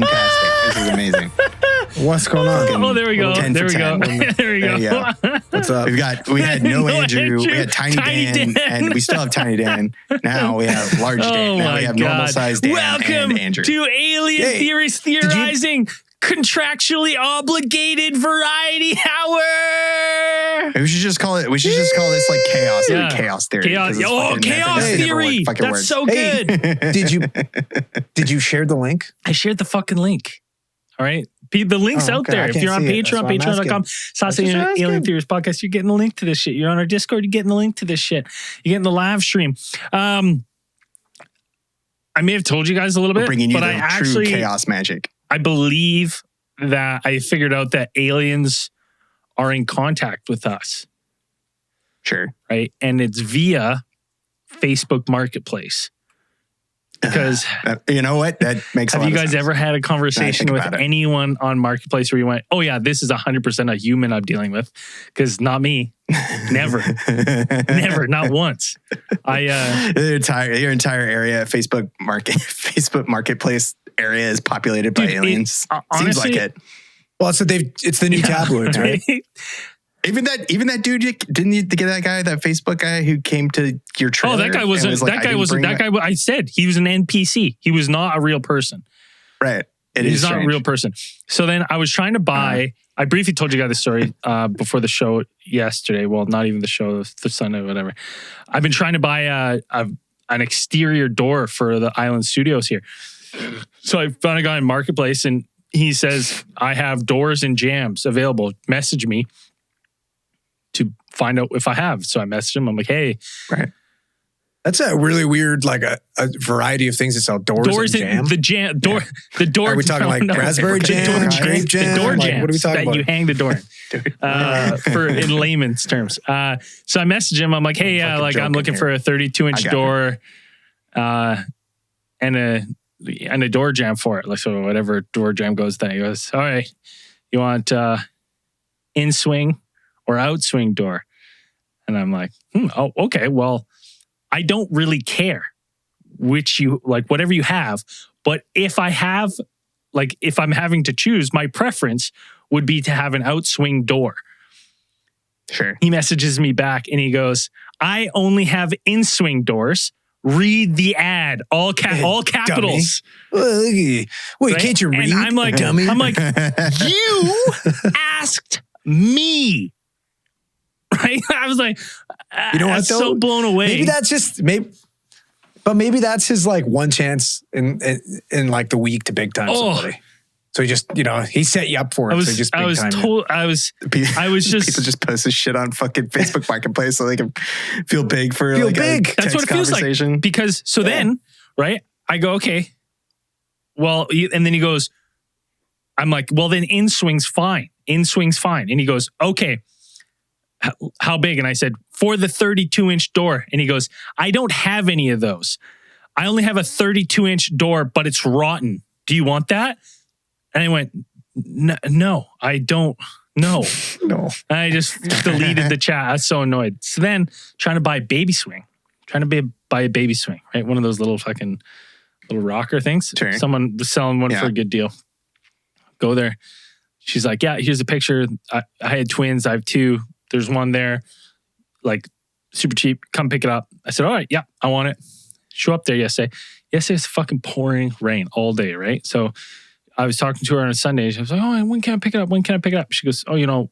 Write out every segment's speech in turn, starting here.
Fucking-tastic. This is amazing. What's going on? Oh, there we go. There we go. There we go. What's up? We had no Andrew. We had Tiny Dan, and we still have Tiny Dan. Now we have Large Dan. Now we have normal sized Dan Welcome and Andrew. to Alien Theories Theorizing, contractually obligated variety hour. We should just call it. We should just call this like chaos. Yeah. Chaos theory. Chaos. Oh, chaos theory. That's so good. Did you share the link? I shared the fucking link. All right. The link's out there. If you're on Patreon, patreon.com/Alien Theories Podcast, you're getting the link to this shit. You're on our Discord, you're getting the link to this shit. You're getting the live stream. I may have told you guys a little bit, bringing you but the I actually chaos magic. I believe that I figured out that aliens are in contact with us. Sure. Right. And it's via Facebook Marketplace. Because you know what? That makes a lot of sense. Have you guys ever had a conversation with anyone on Marketplace where you went, oh yeah, this is 100% a human I'm dealing with? Because not me. Never. Never. Not once. Your entire area, Facebook Marketplace area is populated by aliens. Honestly, seems like it. Well, so it's the new tabloid, right? Even that dude, didn't you get that guy, that Facebook guy who came to your trailer? Oh, that guy wasn't. I said he was an NPC. He was not a real person. Right. He's not a real person. So then I was trying to buy. I briefly told you guys the story before the show yesterday. Well, not even the show, the Sunday, whatever. I've been trying to buy an exterior door for the Island Studios here. So I found a guy in Marketplace, and he says, "I have doors and jams available. Message me to find out if I have." So I messaged him. I'm like, "Hey, right." That's a really weird, like a variety of things that sell doors and jam. The door. Are we talking raspberry jam, grape jam? The door jams what are we talking that about? you hang the door in, for in layman's terms. So I messaged him. I'm like, hey, I'm looking for a 32-inch door, and a door jam for it. Like, so whatever door jam goes, then he goes, all right, you want in swing or out swing door? And I'm like, oh, okay, well, I don't really care which whatever you have. But if I'm having to choose, my preference would be to have an outswing door. Sure. He messages me back and he goes, I only have in-swing doors. Read the ad. All capitals. Wait, right? Can't you read? And I'm like, dummy? You asked me. Right? I was like, you know what? So blown away. Maybe that's maybe that's his like one chance in like the week to big time somebody. So he just, he set you up for it. I was people just post this shit on fucking Facebook Marketplace so they can feel big for feel big. That's what it feels like. Because then, right? I go, okay. Well, and then he goes, I'm like, well, then in swing's fine. In swing's fine. And he goes, okay. How big? And I said, for the 32-inch door. And he goes, I don't have any of those. I only have a 32-inch door, but it's rotten. Do you want that? And I went, no, I don't. No. No. I just deleted the chat. I was so annoyed. So then trying to buy a baby swing. Buy a baby swing, right? One of those little rocker things. Sure. Someone was selling one for a good deal. Go there. She's like, yeah, here's a picture. I had twins. I have two. There's one there, like super cheap. Come pick it up. I said, all right, yeah, I want it. Show up there yesterday. Yesterday it's fucking pouring rain all day, right? So I was talking to her on a Sunday. She was like, oh, when can I pick it up? When can I pick it up? She goes, oh,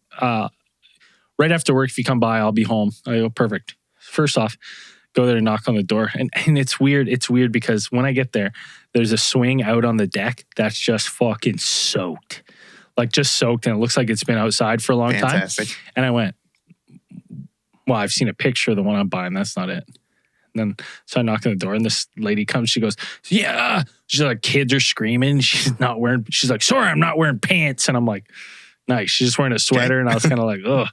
right after work, if you come by, I'll be home. I go, perfect. First off, go there and knock on the door. And it's weird. It's weird because when I get there, there's a swing out on the deck that's just fucking soaked. Like just soaked, and it looks like it's been outside for a long time. And I went, well, I've seen a picture of the one I'm buying. That's not it. And then, so I knock on the door and this lady comes. She goes, yeah. She's like, kids are screaming. She's like, sorry, I'm not wearing pants. And I'm like, nice. She's just wearing a sweater. And I was kind of like, ugh.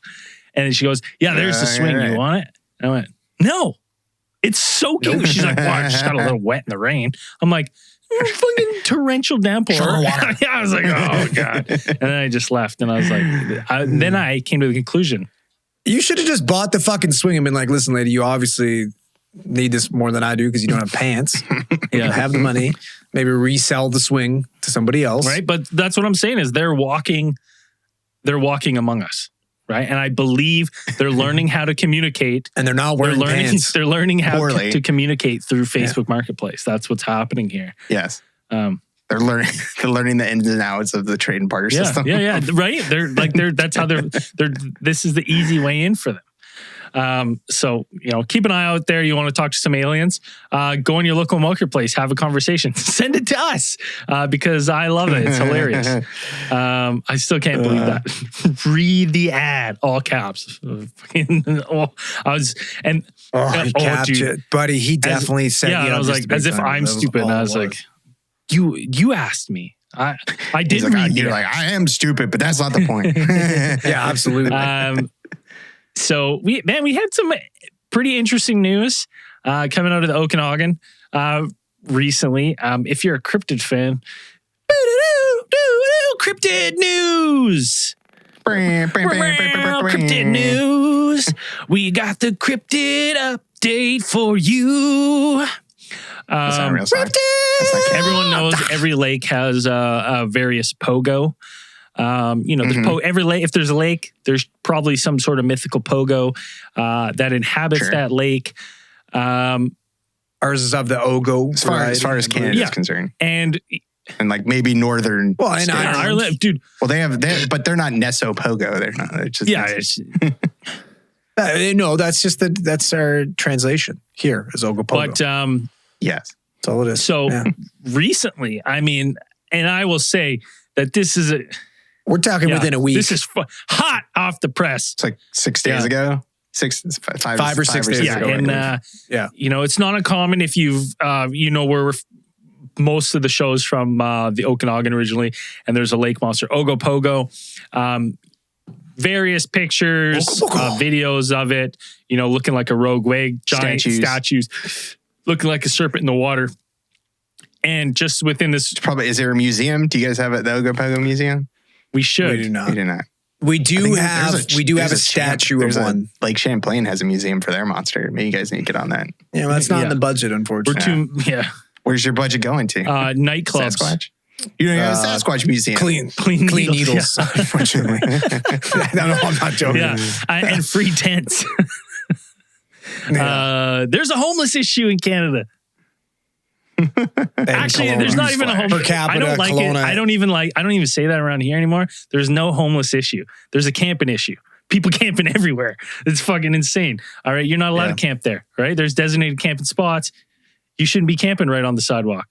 And then she goes, yeah, there's the swing. You want it? And I went, no, it's soaking. She's like, well, I just got a little wet in the rain. I'm like, fucking torrential downpour. Yeah, I was like, oh God. And then I just left. And I was like, then I came to the conclusion. You should have just bought the fucking swing and been like, listen, lady, you obviously need this more than I do because you don't have pants. Yeah. Have the money. Maybe resell the swing to somebody else. Right. But that's what I'm saying is they're walking among us. Right. And I believe they're learning how to communicate. And they're not wearing pants. They're learning how Poorly. to communicate through Facebook Marketplace. That's what's happening here. Yes. They're learning the ins and outs of the trade and barter system. Yeah. Right. That's how they're this is the easy way in for them. So, keep an eye out there. You want to talk to some aliens, go in your local marketplace, have a conversation, send it to us, because I love it. It's hilarious. I still can't believe that. Read the ad, all caps. He captured, buddy. He definitely said, yeah, I was like, as if I'm stupid. And I was like, you asked me. I didn't read You're like, I am stupid, but that's not the point. Yeah, absolutely. So we had some pretty interesting news coming out of the Okanagan recently. If you're a cryptid fan, cryptid news. Cryptid news. We got the cryptid update for you. That's not a real song. Everyone knows every lake has a various pogo. There's every lake. If there's a lake, there's probably some sort of mythical pogo that inhabits that lake. Ours is of the Ogo. As far as Canada is concerned, and like maybe northern. Well, in Ireland, dude. Well, they have, but they're not Nesso Pogo. They're not. It's just no, that's our translation here is Ogo Pogo. But yes, that's all it is. So recently, I mean, and I will say that this is we're talking within a week. This is hot off the press. It's like 6 days ago. 5 or 6 days ago. And it's not uncommon if you've where most of the shows from the Okanagan originally, and there's a lake monster, Ogopogo. Various pictures, videos of it, looking like a rogue wig, giant statues, looking like a serpent in the water. And just within this, is there a museum? Do you guys have the Ogopogo Museum? We should. We do not. We do not. We do have a statue of one. Lake Champlain has a museum for their monster. Maybe you guys need to get on that. Yeah, well, that's not in the budget, unfortunately. Where's your budget going to? Nightclubs. Sasquatch? You don't have a Sasquatch museum. Clean needles. Yeah. Unfortunately. No, I'm not joking. Yeah, and free tents. There's a homeless issue in Canada. Actually, there's not even a homeless. Per capita, I don't like Kelowna. it. I don't even say that around here anymore. There's no homeless issue. There's a camping issue. People camping everywhere. It's fucking insane. All right, you're not allowed to camp there. Right? There's designated camping spots. You shouldn't be camping right on the sidewalk.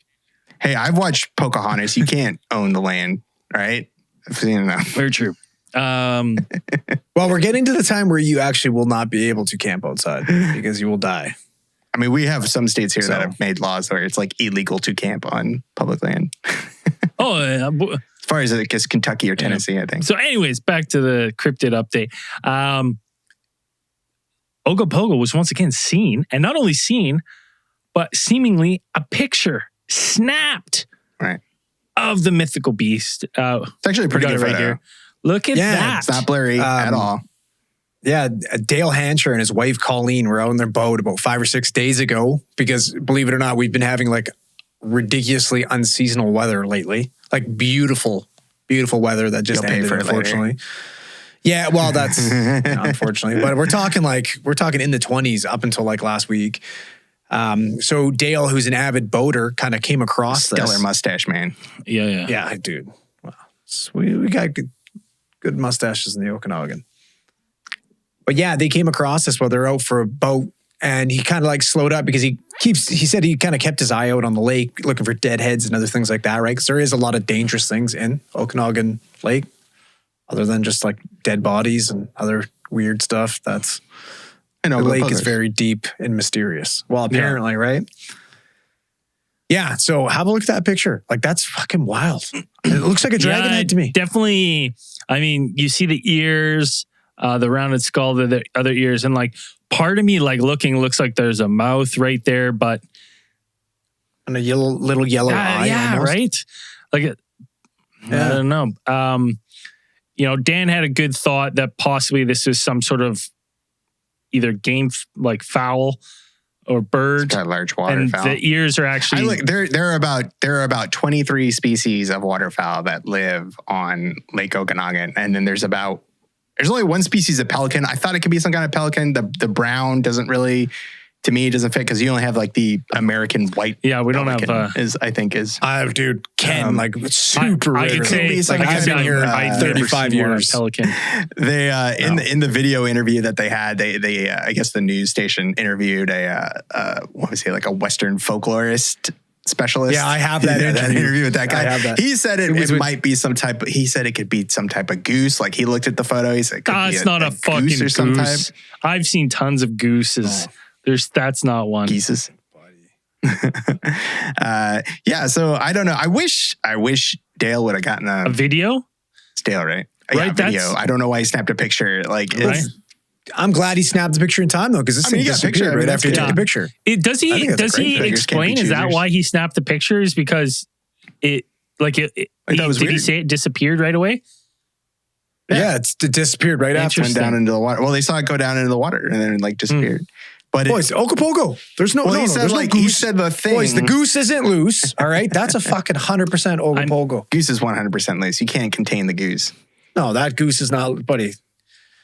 Hey, I've watched Pocahontas. You can't own the land, right? I've seen enough. Very true. Well, we're getting to the time where you actually will not be able to camp outside because you will die. I mean, we have some states here that have made laws where it's like illegal to camp on public land. As far as I guess Kentucky or Tennessee, I think. So anyways, back to the cryptid update. Ogopogo was once again seen, and not only seen, but seemingly a picture snapped of the mythical beast. It's actually a pretty good photo. Here. Look at that. It's not blurry at all. Yeah, Dale Hancher and his wife Colleen were out on their boat about 5 or 6 days ago because, believe it or not, we've been having like ridiculously unseasonal weather lately. Like beautiful, beautiful weather that just ended, unfortunately. Later. Yeah, well, that's unfortunately. But we're talking in the 20s up until like last week. So Dale, who's an avid boater, kind of came across Stellar mustache man. Yeah, dude. Wow. So we got good mustaches in the Okanagan. But yeah, they came across this while they're out for a boat, and he kind of like slowed up because he said he kind of kept his eye out on the lake looking for deadheads and other things like that, right? Because there is a lot of dangerous things in Okanagan Lake other than just like dead bodies and other weird stuff. The lake is very deep and mysterious. Well, apparently, right? Yeah, so have a look at that picture. Like, that's fucking wild. It looks like a dragon head to me. Definitely. I mean, you see the ears, the rounded skull, the other ears, and like part of me looks like there's a mouth right there, but and a little yellow eye. Yeah, almost. Right. Like I don't know. Dan had a good thought that possibly this is some sort of either game like foul or bird. It's got a large And waterfowl. the ears are actually there are about 23 species of waterfowl that live on Lake Okanagan, and then there's only one species of pelican. I thought it could be some kind of pelican. The brown doesn't really, to me, doesn't fit because you only have like the American white. Yeah, we don't have. Dude, Ken, like super I rare. could say like I've been here 35 years. Pelican. They in the video interview that they had, they I guess the news station interviewed what was he, like a Western folklorist specialist. Yeah, I have that interview with that guy. I have that. He said it might be some type of, he said it could be some type of goose. Like he looked at the photo, he said it could be It's not a fucking goose or some goose. type. I've seen tons of gooses. That's not one. Geeses. Yeah, so I don't know. I wish Dale would have gotten A video? It's Dale, right? Right, Yeah, video. that's- I don't know why he snapped a picture. Like, Right. I'm glad he snapped the picture in time though, because this thing you got a picture. disappeared right That's after he good. took the picture. Does I think that's a great he picture. explain? Can't be Is that choosers. why he snapped the pictures? Because it that was did he weird. say it disappeared right away? Yeah, it disappeared right after. went down into the water. Well, they saw it go down into the water and then like disappeared. But Boys, Ogopogo. There's no. well, no, he no, said there's like no he goose. said the thing. Boys, the goose isn't loose. All right, that's a fucking 100% Ogopogo. Goose is 100% loose. You can't contain the goose. No, that goose is not, buddy.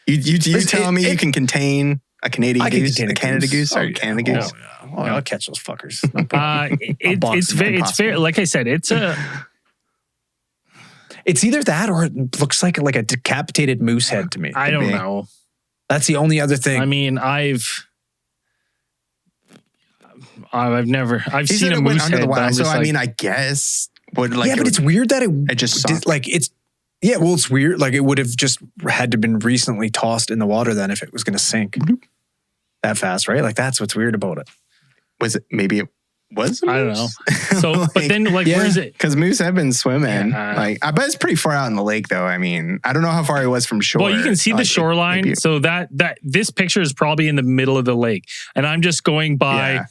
You Listen, telling me you can contain a Canadian I can goose, contain a a Canada goose. goose, or Oh, a yeah. Canada goose? Oh, I'll catch those fuckers. No problem. It's very, like I said, it's a. It's either that or it looks like a decapitated moose head to me. I don't be. know. That's the only other thing. I mean, I've never He seen said a it went moose under head. the but I'm water. So just I like, mean, I guess would like yeah, but it's weird that it just sunk. like it's. Yeah, well, it's weird. Like it would have just had to been recently tossed in the water then if it was going to sink that fast, right? Like that's what's weird about it. was it maybe it was? I don't know. So, but then like, yeah. where is it? Because moose have been swimming. Yeah. Like I bet it's pretty far out in the lake, though. I mean, I don't know how far it was from shore. Well, you can see the Like, shoreline. maybe- So that this picture is probably in the middle of the lake, and I'm just going by. Yeah.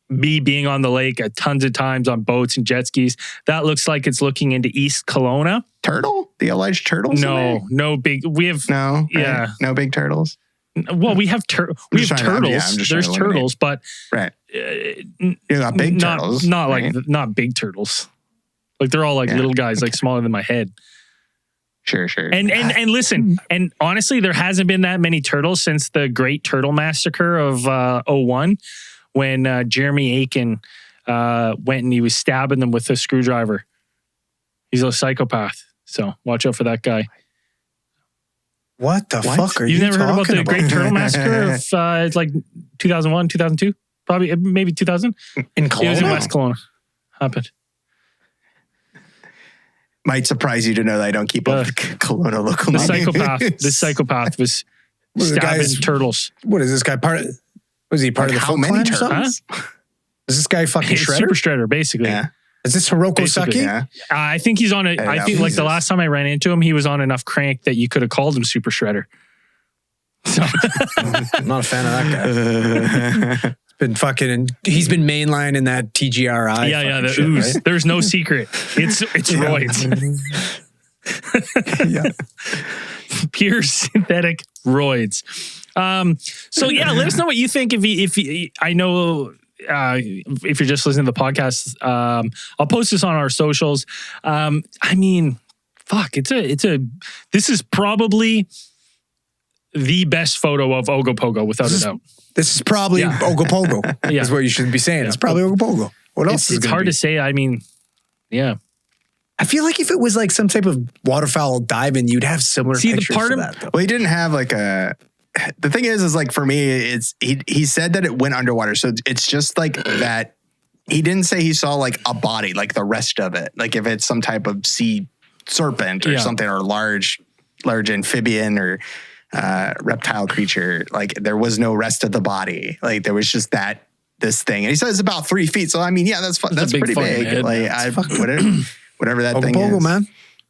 Me being on the lake tons of times on boats and jet skis. That looks like it's looking into East Kelowna. turtle, the alleged turtles. in there? No big. We have No, Yeah. right? No big turtles. well, we have we have just trying to- turtles. yeah, I'm just There's trying to eliminate. turtles, but Right. You got big not, turtles. Not right? like not big turtles. Like they're all like Yeah. little guys, like smaller than my head. Sure. And listen, and honestly, there hasn't been that many turtles since the Great Turtle Massacre of 01, when Jeremy Aiken went and he was stabbing them with a screwdriver. He's a psychopath, so watch out for that guy. What the fuck are You've you never heard about talking the Great Turtle Massacre of it's like 2001, 2002, probably maybe 2000. in It was in Kelowna? West Kelowna. Happened. Might surprise you to know that I don't keep up with Kelowna local The news. psychopath was Well, the stabbing guy's- turtles. What is this guy part of? Was he part Like, of the how Foot many Clan or something? turtles? Is this guy fucking He's Shredder? Super Shredder, basically. Yeah. Is this Hiroko Basically, Saki? Yeah. I think he's on it. Yeah, I think like the Jesus. last time I ran into him, he was on enough crank that you could have called him Super Shredder. So I'm not a fan of that guy. Been fucking. He's been mainline in that TGRI. yeah, the fucking ooze. shit, right? There's no secret. It's roids. Yeah. Pure synthetic roids. So yeah, let us know what you think. If I know. If you're just listening to the podcast, I'll post this on our socials. I mean, fuck, this is probably the best photo of Ogopogo without a doubt. This is probably Yeah. Ogopogo. Yeah. Is what you should be saying. Yeah. It's probably Ogopogo. What else is It's it hard be? to say. I mean, yeah. I feel like if it was like some type of waterfowl diving, you'd have similar See, the pictures part to of- that. Though. Well, he didn't have like a. The thing is like for me, it's he said that it went underwater, so it's just like that. He didn't say he saw like a body, like the rest of it, like if it's some type of sea serpent or Yeah. something, or large amphibian or reptile creature. Like there was no rest of the body. Like there was just this thing, and he says it's about 3 feet. So I mean, yeah, that's a that's big pretty fucking big. head, Like man. whatever that thing Ogopogo, is, man.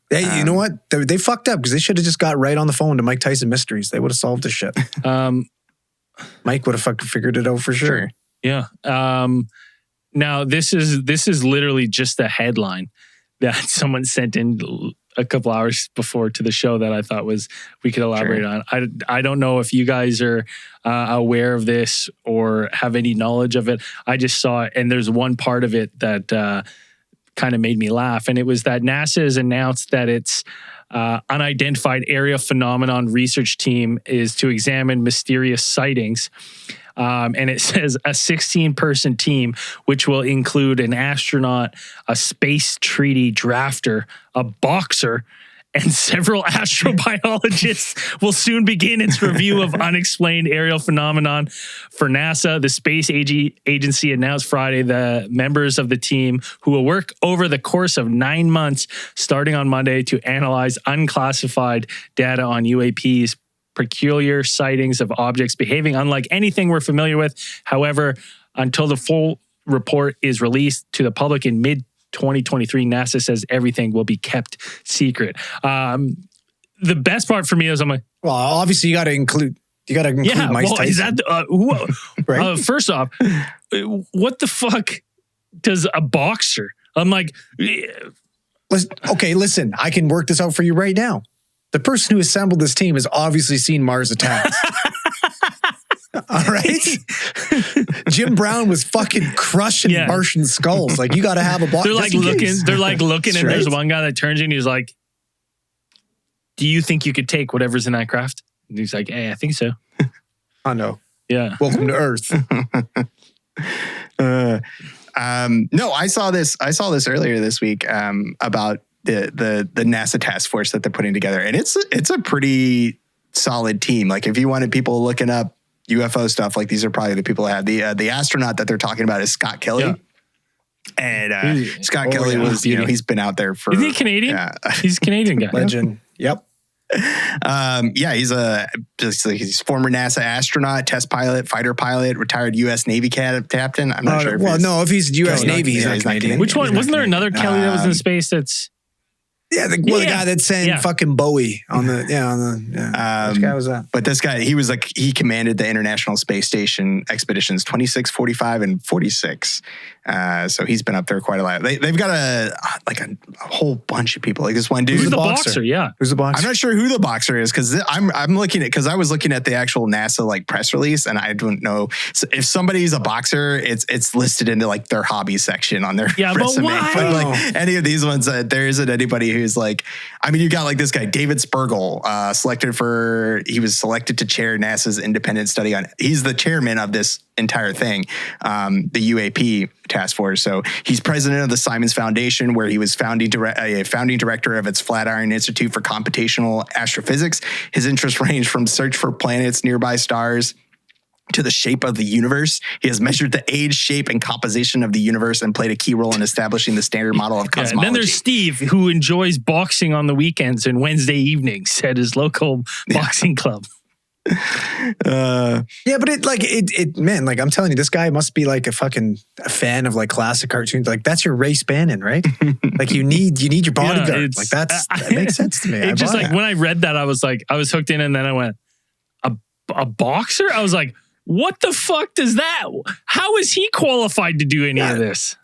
Hey, you know what? They fucked up because they should have just got right on the phone to Mike Tyson Mysteries. They would have solved this shit. Mike would have fucking figured it out for sure. Yeah. Now this is literally just a headline that someone sent in a couple hours before to the show that I thought we could elaborate on. I don't know if you guys are aware of this or have any knowledge of it. I just saw it, and there's one part of it that kind of made me laugh, and it was that NASA has announced that its unidentified area phenomenon research team is to examine mysterious sightings. And it says a 16-person team, which will include an astronaut, a space treaty drafter, a boxer, and several astrobiologists will soon begin its review of unexplained aerial phenomenon for NASA. The space agency announced Friday the members of the team who will work over the course of 9 months, starting on Monday, to analyze unclassified data on UAPs, peculiar sightings of objects behaving unlike anything we're familiar with. However, until the full report is released to the public in mid-2023, NASA says everything will be kept secret. The best part for me is I'm like, well, obviously you got to include Mike Tyson. Is that right? First off, what the fuck does a boxer? I'm like, listen, I can work this out for you right now. The person who assembled this team has obviously seen Mars Attacks. All right? Jim Brown was fucking crushing Martian skulls. Like, you got to have a box. They're like looking, and there's one guy that turns in. He's like, "Do you think you could take whatever's in that craft?" And he's like, "Hey, I think so." I know. Yeah. Welcome to Earth. No, I saw this earlier this week about the NASA task force that they're putting together, and it's a pretty solid team. Like, if you wanted people looking up UFO stuff, like, these are probably the people that have the astronaut that they're talking about is Scott Kelly. Yeah. And Scott Kelly was, he's been out there for. Is he Canadian? Yeah. He's a Canadian guy. Legend. Yep. He's former NASA astronaut, test pilot, fighter pilot, retired U.S. Navy captain. I'm not sure. If he's U.S. Navy, he's not Canadian. Which one? Wasn't there another Kelly that was in space that's... Yeah, the guy that sang fucking Bowie on the which guy was that? But this guy, he commanded the International Space Station expeditions 26, 45, and 46. So he's been up there quite a lot. They've got a whole bunch of people. Like, this one dude, who's the boxer? Yeah, who's the boxer? I'm not sure who the boxer is, because I'm looking at, because I was looking at the actual NASA like press release, and I don't know. So if somebody's a boxer, it's listed into like their hobby section on their resume. But why? But like any of these ones, there isn't anybody who's like. I mean, you got like this guy David Spergel, he was selected to chair NASA's independent study on. He's the chairman of this entire thing, the UAP task force. So he's president of the Simons Foundation, where he was founding director of its Flatiron Institute for Computational Astrophysics. His interests range from search for planets, nearby stars, to the shape of the universe. He has measured the age, shape, and composition of the universe and played a key role in establishing the standard model of cosmology. And then there's Steve, who enjoys boxing on the weekends and Wednesday evenings at his local boxing club. But I'm telling you, this guy must be like a fan of like classic cartoons. Like, that's your Ray Spannon, right? Like, you need your bodyguard. Like, that makes sense to me. It's just like, when I read that, I was hooked in, and then I went, a boxer? I was like, what the fuck does that? How is he qualified to do any of this?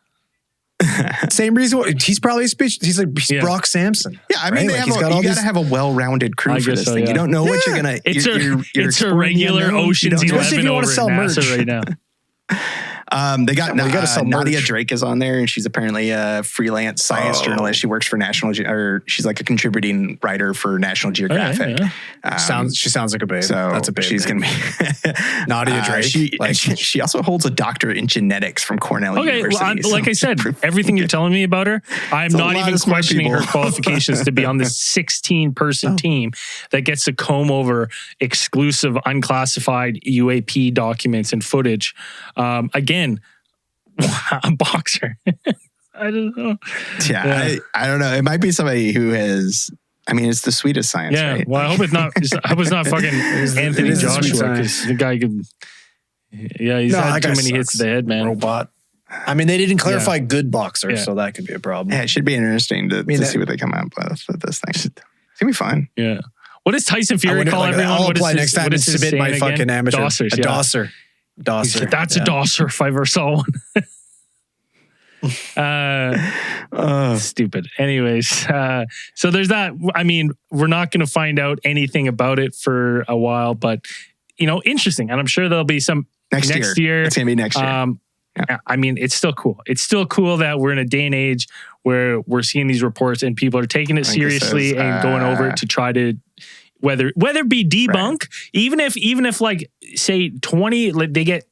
Same reason. He's probably he's Brock Sampson. Yeah, I mean, right? you got to have a well-rounded crew for this thing. You don't know what you're gonna. It's a regular Ocean's 11 over at NASA right now. They got Nadia Drake is on there, and she's apparently a freelance science journalist. She works for she's like a contributing writer for National Geographic. She sounds like a babe. So that's a babe. She's gonna be Nadia Drake. She also holds a doctorate in genetics from Cornell University. Well, like I said, everything you're telling me about her, I'm not even questioning her qualifications to be on this 16-person team that gets to comb over exclusive, unclassified UAP documents and footage. Again, a boxer. I don't know. Yeah. I don't know. It might be somebody who has. I mean, it's the sweetest science. Yeah. Right? Well, I hope it's not. I was not fucking Anthony Joshua, because the guy could. Yeah, he's had too many hits to the head, man. Robot. I mean, they didn't clarify good boxers, so that could be a problem. Yeah, it should be interesting to see what they come up with this thing. It's gonna be fun. Yeah. What does Tyson Fury call everyone? I'll apply next time and submit my fucking amateur. Dossers, Dosser. That's a dosser if I ever saw one. Stupid. Anyways, so there's that. I mean, we're not going to find out anything about it for a while, but interesting. And I'm sure there'll be some next year. It's gonna be next year. Yeah. I mean, it's still cool. It's still cool that we're in a day and age where we're seeing these reports and people are taking it seriously and going over it to try to whether it be debunk, even if like say 20, like they get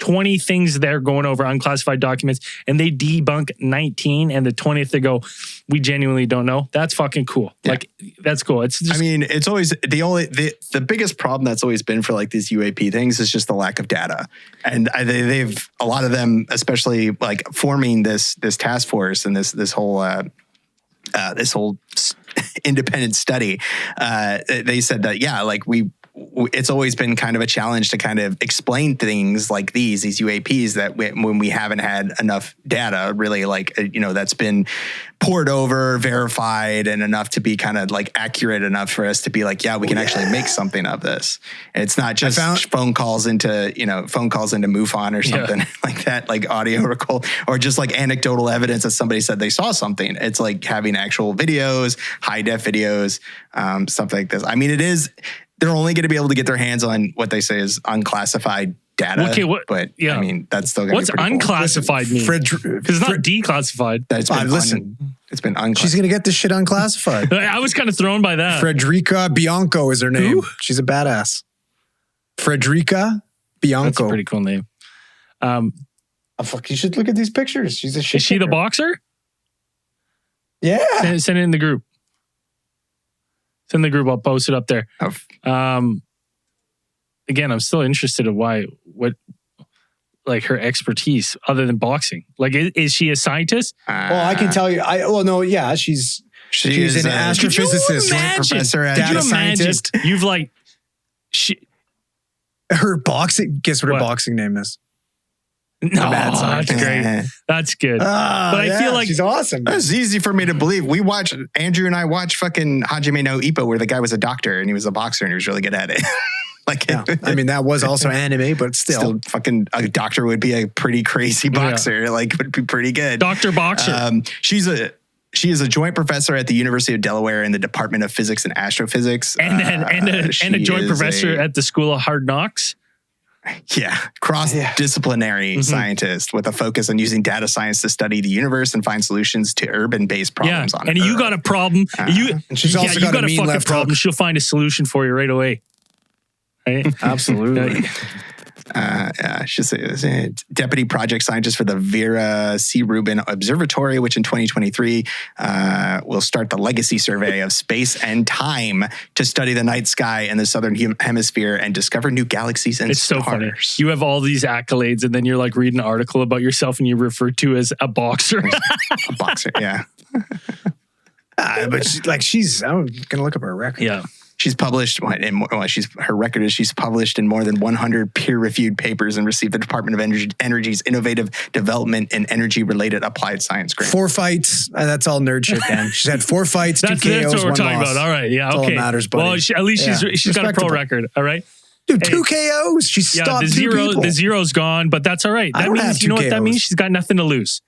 20 things they're going over unclassified documents and they debunk 19 and the 20th they go, we genuinely don't know. That's fucking cool. Yeah. Like that's cool. It's just, it's always the biggest problem that's always been for like these UAP things is just the lack of data. And they've a lot of them, especially like forming this task force and this whole independent study. They said that, it's always been kind of a challenge to kind of explain things like these UAPs that when we haven't had enough data really that's been poured over, verified, and enough to be kind of like accurate enough for us to be like, we can actually make something of this. And it's not just phone calls into MUFON or something like that, like audio record or just like anecdotal evidence that somebody said they saw something. It's like having actual videos, high def videos, stuff like this. I mean, they're only going to be able to get their hands on what they say is unclassified data. Okay, I mean, that's still going to be pretty unclassified cool. mean? Because it's not declassified. It's been unclassified. She's going to get this shit unclassified. I was kind of thrown by that. Frederica Bianco is her name. Who? She's a badass. Frederica Bianco. That's a pretty cool name. You should look at these pictures. She's a shit. Is she the boxer? Yeah. Send it in the group. Send the group. I'll post it up there. Again, I'm still interested in what her expertise other than boxing. Like, is she a scientist? Well, I can tell you. She's an astrophysicist, professor, data scientist. You've her boxing. Guess what her boxing name is? No, that's great. That's good. But I feel like she's awesome. It's easy for me to believe. Andrew and I watched fucking Hajime no Ippo where the guy was a doctor and he was a boxer and he was really good at it. That was also anime, but still fucking a doctor would be a pretty crazy boxer. Would be pretty good. Dr. Boxer. She is a joint professor at the University of Delaware in the Department of Physics and Astrophysics. And a joint professor at the School of Hard Knocks. Yeah, cross-disciplinary scientist with a focus on using data science to study the universe and find solutions to urban-based problems on Earth. You got a problem. And she's also got a fucking problem. She'll find a solution for you right away. Right? Absolutely. She's a deputy project scientist for the Vera C. Rubin Observatory, which in 2023 will start the legacy survey of space and time to study the night sky in the southern hemisphere and discover new galaxies and stars. It's so funny. You have all these accolades, and then you're like reading an article about yourself, and you're referred to as a boxer. A boxer, yeah. But I'm gonna look up her record. Yeah. She's published, her record is she's published in more than 100 peer-reviewed papers and received the Department of Energy's Innovative Development and Energy-Related Applied Science grant. 4 fights. That's all nerd shit, then. She's had 4 fights, 2 KOs, 1 loss. That's what we're talking about. All right. Yeah, that's okay. all that matters, buddy. Well, at least she's got a pro record. All right. Dude, 2 KOs. She stopped the zero's gone, but that's all right. That means, you know what that means? She's got nothing to lose.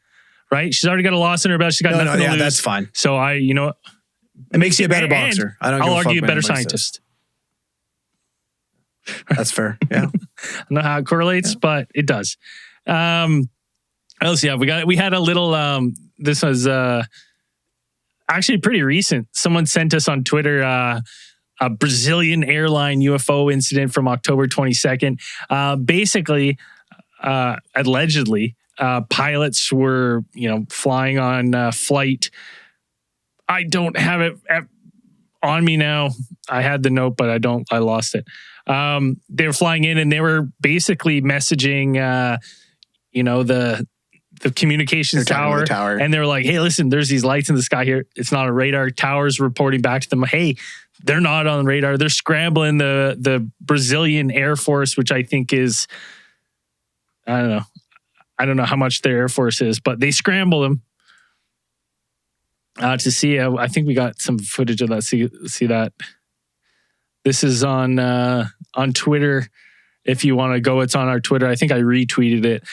Right? She's already got a loss in her belt. She's got nothing to lose. That's fine. So it makes you a better boxer. I'll argue a better scientist. That's fair. Yeah. I don't know how it correlates, but it does. We had a little, this was actually pretty recent. Someone sent us on Twitter a Brazilian airline UFO incident from October 22nd. Basically, allegedly, pilots were, flying on flight. I don't have it on me now. I had the note, but I lost it. They were flying in and they were basically messaging, the communications tower. And they were like, hey, listen, there's these lights in the sky here. It's not a radar. Tower's reporting back to them. Hey, they're not on the radar. They're scrambling the Brazilian Air Force, which I think is, I don't know how much their Air Force is, but they scramble them to see. I think we got some footage of that. See that. This is on Twitter. If you want to go, it's on our Twitter. I think I retweeted it.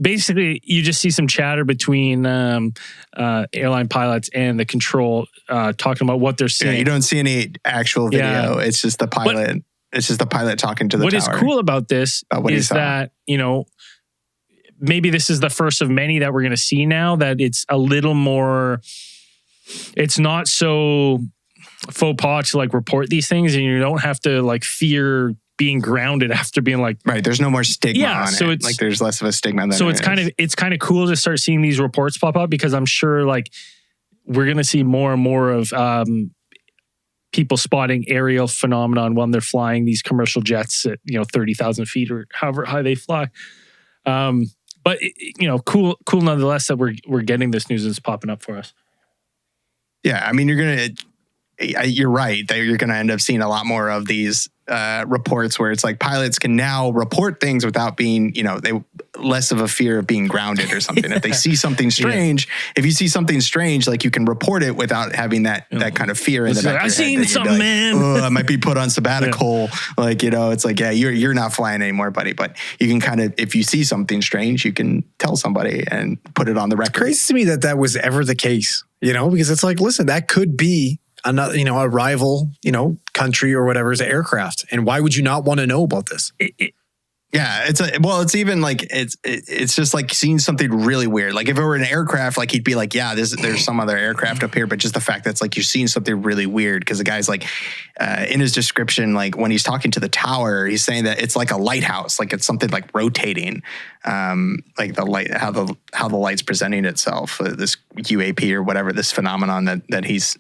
basically, you just see some chatter between airline pilots and the control talking about what they're seeing. Yeah, you don't see any actual video. It's just the pilot. It's just the pilot talking to the What tower. is cool about this is that, maybe this is the first of many that we're going to see now, that it's a little more, it's not so faux pas to like report these things, and you don't have to like fear being grounded after being like, right. There's no more stigma on so it. it's Like there's less of a stigma than so it's kind of cool to start seeing these reports pop up, because I'm sure like we're going to see more and more of people spotting aerial phenomenon when they're flying these commercial jets at 30,000 feet or however high they fly. But cool nonetheless that we're getting this news that's popping up for us. Yeah, I mean, you're right that you're gonna end up seeing a lot more of these reports where it's like pilots can now report things without being, they less of a fear of being grounded or something. If they see something strange, if you see something strange, like you can report it without having that kind of fear in the back of your head. I've seen something, man. Oh, I might be put on sabbatical. Like, it's like, yeah, you're not flying anymore, buddy. But you can kind of, if you see something strange, you can tell somebody and put it on the record. It's crazy to me that was ever the case, because it's like, listen, that could be another, a rival, country or whatever's aircraft. And why would you not want to know about this? Yeah, it's even like it's just like seeing something really weird. Like if it were an aircraft, like he'd be like, yeah, there's some other aircraft up here, but just the fact that's like you're seeing something really weird, because the guy's like in his description, like when he's talking to the tower, he's saying that it's like a lighthouse, like it's something like rotating, like the light, how the light's presenting itself, this UAP or whatever, this phenomenon that he's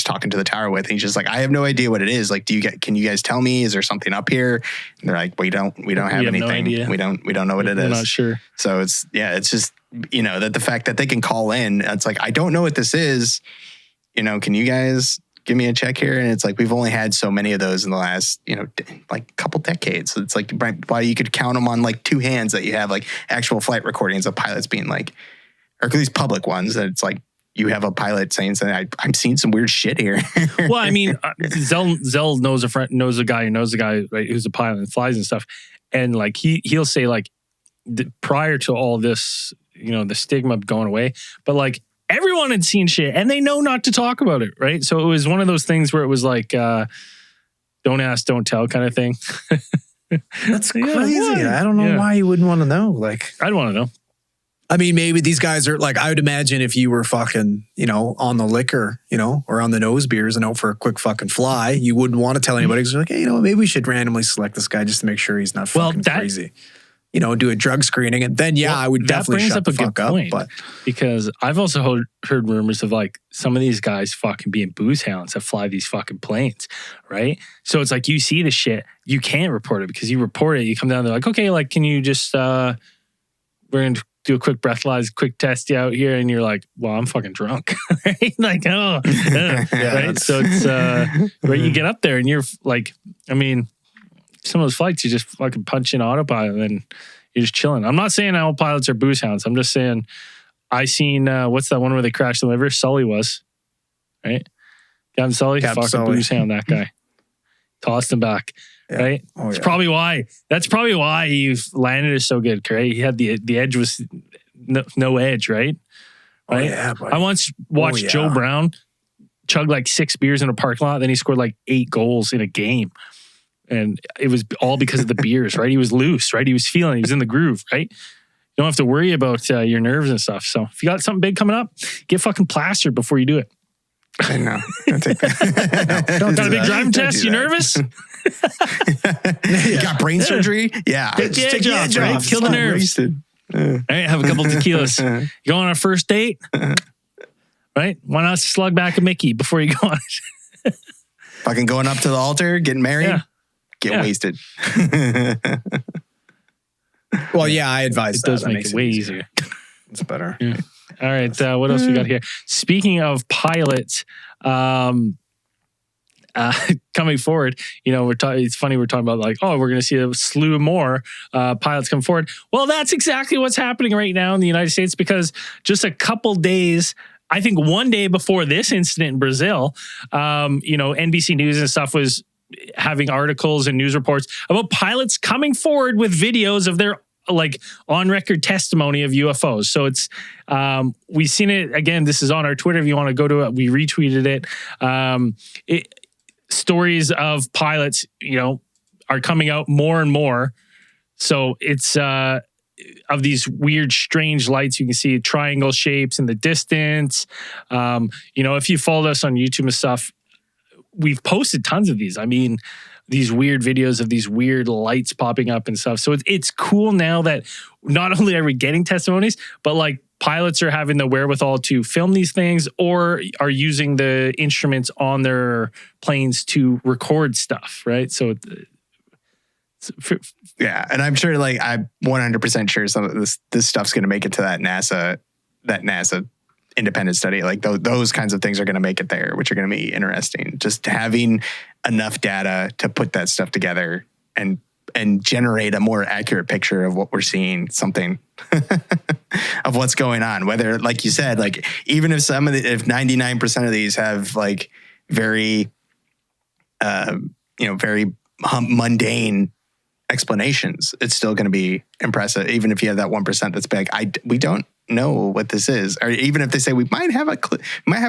talking to the tower with. And he's just like, I have no idea what it is. Like, can you guys tell me? Is there something up here? And they're like, we don't have anything. No idea. We don't know what it is. We're not sure. So it's just, that the fact that they can call in, it's like, I don't know what this is. Can you guys give me a check here? And it's like, we've only had so many of those in the last, like couple decades. So it's like, why you could count them on like two hands that you have like actual flight recordings of pilots being like, or at least public ones that it's like, you have a pilot saying something. I'm seeing some weird shit here. Well, I mean, Zell knows a guy who knows a guy, right, who's a pilot and flies and stuff, and like he'll say like prior to all this, the stigma going away, but like everyone had seen shit and they know not to talk about it, right? So it was one of those things where it was like, don't ask, don't tell kind of thing. That's crazy. I don't know why you wouldn't want to know. Like, I'd want to know. I mean, maybe these guys are like, I would imagine if you were fucking, on the liquor, or on the nose beers and out for a quick fucking fly, you wouldn't want to tell anybody. Because you're like, hey, maybe we should randomly select this guy just to make sure he's not fucking crazy. Do a drug screening. And then, I would definitely shut the fuck up. But because I've also heard rumors of like some of these guys fucking being booze hounds that fly these fucking planes, right? So it's like you see the shit, you can't report it, because you report it, you come down, they're like, okay, like, can you just, we're going to do a quick breathalyze, quick test you out here, and you're like, well, I'm fucking drunk. Right? Like, right? So it's right, you get up there and you're like, I mean, some of those flights you just fucking punch in autopilot and you're just chilling. I'm not saying all pilots are booze hounds. I'm just saying I seen what's that one where they crashed the liver? Sully was, right? Captain Sully, fucking booze hound, that guy. Tossed him back. Yeah. Right? Oh, That's probably why. That's probably why he landed it so good, right? He had the edge was no edge, right? Oh, yeah, I once watched Joe Brown chug like 6 beers in a parking lot, then he scored like 8 goals in a game. And it was all because of the beers, right? He was loose, right? He was feeling, he was in the groove, right? You don't have to worry about your nerves and stuff. So if you got something big coming up, get fucking plastered before you do it. No, don't take that. No, don't got a big driving test? You nervous? You got brain surgery? Yeah. Take the edge off, right? Kill the nerves. All right, have a couple tequilas. You go on a first date, right? Why not slug back a Mickey before you go on it? Fucking going up to the altar, getting married, get wasted. Well, I advise it does make it way easier. It's better. Yeah. All right, what else we got here? Speaking of pilots, coming forward, it's funny we're talking about like, oh, we're going to see a slew more pilots come forward. Well, that's exactly what's happening right now in the United States, because just a couple days, I think one day before this incident in Brazil, NBC News and stuff was having articles and news reports about pilots coming forward with videos of their like on record testimony of UFOs. So it's we've seen it again. This is on our Twitter. If you want to go to it, we retweeted it. Stories of pilots, are coming out more and more. So it's of these weird, strange lights. You can see triangle shapes in the distance. If you followed us on YouTube and stuff, we've posted tons of these. I mean, these weird videos of these weird lights popping up and stuff. So it's cool now that not only are we getting testimonies, but like pilots are having the wherewithal to film these things or are using the instruments on their planes to record stuff, right? So yeah, and I'm sure, like, I'm 100% sure some of this stuff's going to make it to that NASA independent study. Like those kinds of things are going to make it there, which are going to be interesting. Just having enough data to put that stuff together and generate a more accurate picture of what we're seeing, something of what's going on. Whether, like you said, like even if if 99% of these have like very, very mundane explanations, it's still going to be impressive. Even if you have that 1% that's big, we don't know what this is, or even if they say we might have an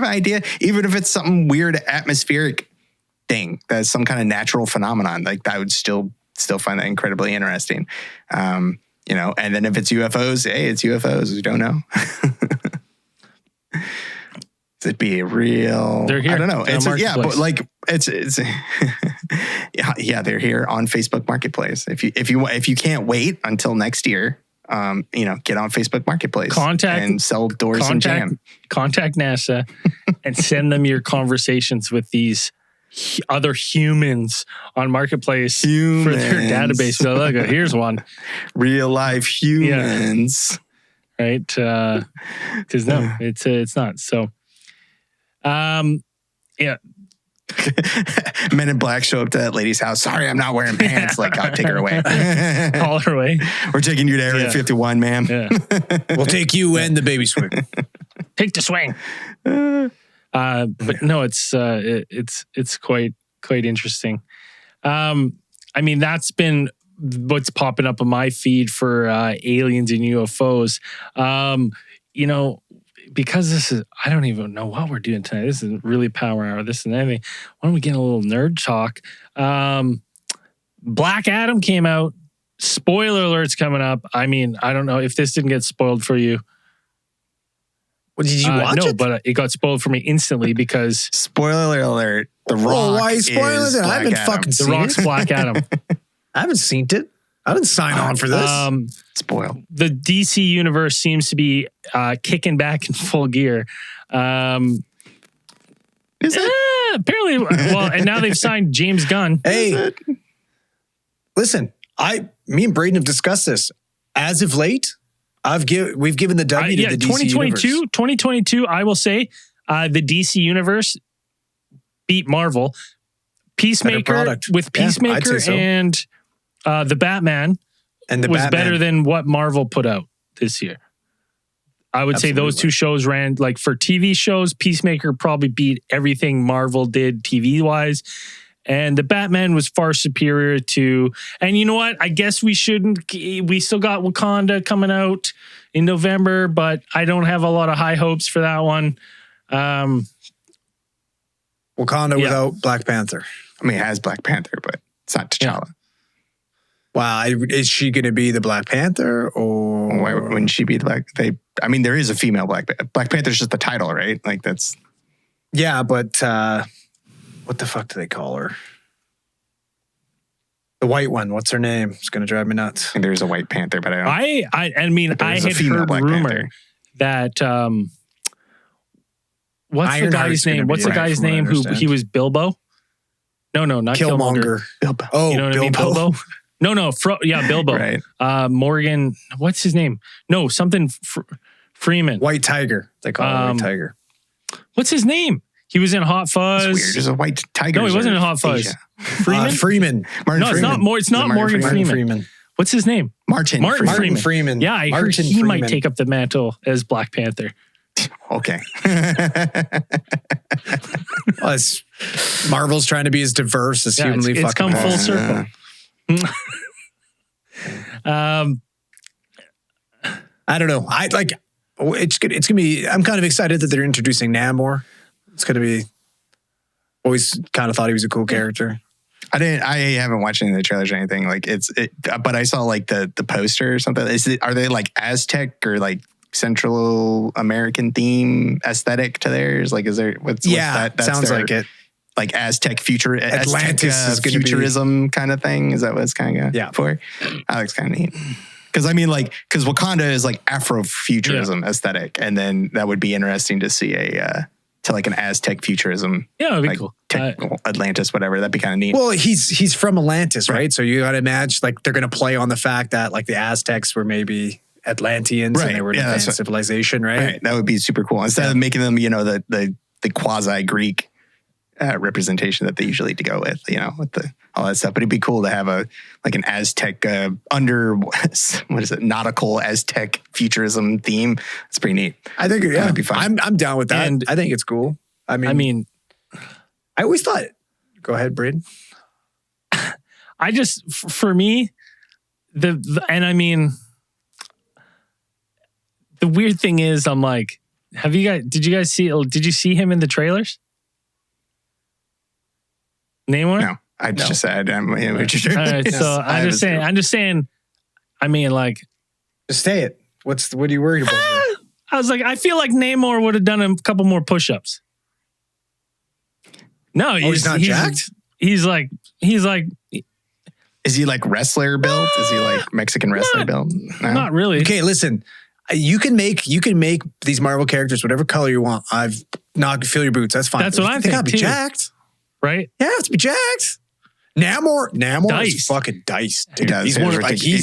idea, even if it's something weird atmospheric thing that's some kind of natural phenomenon, like I would still find that incredibly interesting. And then if it's UFOs, hey, it's UFOs. We don't know. It'd be a real. They're here. I don't know. But like it's yeah, they're here on Facebook Marketplace. If you can't wait until next year, get on Facebook Marketplace. And sell doors and jam. Contact NASA and send them your conversations with these other humans on Marketplace for their database. So look, here's one. Real life humans. Yeah. Right? Because no, it's not. So, yeah. Men in Black show up to that lady's house. Sorry, I'm not wearing pants. Like, I'll take her away. Call her away. We're taking you to Area 51, ma'am. Yeah. We'll take you and the baby swing. Take the swing. But no, it's quite interesting. I mean, that's been what's popping up on my feed for aliens and UFOs. Because this is, I don't even know what we're doing tonight. This isn't really Power Hour, this and anything. Why don't we get a little nerd talk? Black Adam came out. Spoiler alert's coming up. I mean, I don't know if this didn't get spoiled for you. Well, did you watch it? No, but it got spoiled for me instantly because... Spoiler alert. The Rock why are you spoiling it? I haven't fucking seen The Rock's it. Black Adam. I haven't seen it. I didn't sign on for this. Spoiled. The DC universe seems to be kicking back in full gear. Is it? Apparently, well, and now they've signed James Gunn. Hey, listen, me and Braden have discussed this. As of late, we've given the W to the DC 2022, I will say the DC universe beat Marvel. Peacemaker with Peacemaker and the Batman was better than what Marvel put out this year. I would say those two shows ran, like for TV shows, Peacemaker probably beat everything Marvel did TV wise. And the Batman was far superior to, and you know what? I guess we still got Wakanda coming out in November, but I don't have a lot of high hopes for that one. Wakanda without Black Panther. I mean, it has Black Panther, but it's not T'Challa. Yeah. Wow, is she going to be the Black Panther, or why wouldn't she be the Black? There is a female Black Panther's just the title, right? Like that's. Yeah, but what the fuck do they call her? The white one. What's her name? It's going to drive me nuts. I think there's a White Panther, but I don't. I had heard rumor that. What's the guy's name? What's the guy's name who he was Bilbo? No, not Killmonger. Bilbo. Oh, you know what Bilbo. I mean? Bilbo. No, Bilbo. Right. Morgan, what's his name? No, something Freeman. White Tiger. They call him White Tiger. What's his name? He was in Hot Fuzz. That's weird. There's a White Tiger. No, he wasn't in Hot Fuzz. Freeman? Freeman. Martin Freeman. It's not Morgan Freeman. What's his name? Martin Freeman. Yeah, I heard he might take up the mantle as Black Panther. Okay. Well, Marvel's trying to be as diverse as humanly it's fucking come full possible. circle. I don't know. It's gonna be. I'm kind of excited that they're introducing Namor. It's gonna be. Always kind of thought he was a cool character. I haven't watched any of the trailers or anything. Like but I saw like the poster or something. Are they like Aztec or like Central American theme aesthetic to theirs? Like, is there what's that? That's sounds like it. Like Aztec Atlantis is gonna futurism kind of thing. Is that what it's kind of for? That looks kind of neat. Because I mean, because Wakanda is like Afrofuturism aesthetic, and then that would be interesting to see to like an Aztec futurism. Yeah, that'd be like cool. Atlantis, whatever. That'd be kind of neat. Well, he's from Atlantis, right? So you got to imagine like they're going to play on the fact that like the Aztecs were maybe Atlanteans and they were an advanced civilization, right? That would be super cool. Instead of making them, the quasi Greek representation that they usually to go with, with all that stuff. But it'd be cool to have an Aztec nautical Aztec futurism theme. It's pretty neat. I think that'd be fun. I'm down with that. And I think it's cool. I mean, I always thought. Go ahead, Braden. I just for me, the weird thing is, I'm like, did you see him in the trailers? Namor? No, I just said All right, so I'm just saying. I mean, like, just say it. What are you worried about? I was like, I feel like Namor would have done a couple more push-ups. No, he's not jacked. He's like. Is he like wrestler built? Is he like Mexican wrestler built? No? Not really. Okay, listen. You can make these Marvel characters whatever color you want. I've not feel your boots. That's fine. That's what I think. They gotta be jacked. Right? Yeah, it's be jacked. Namor is fucking diced, dude. He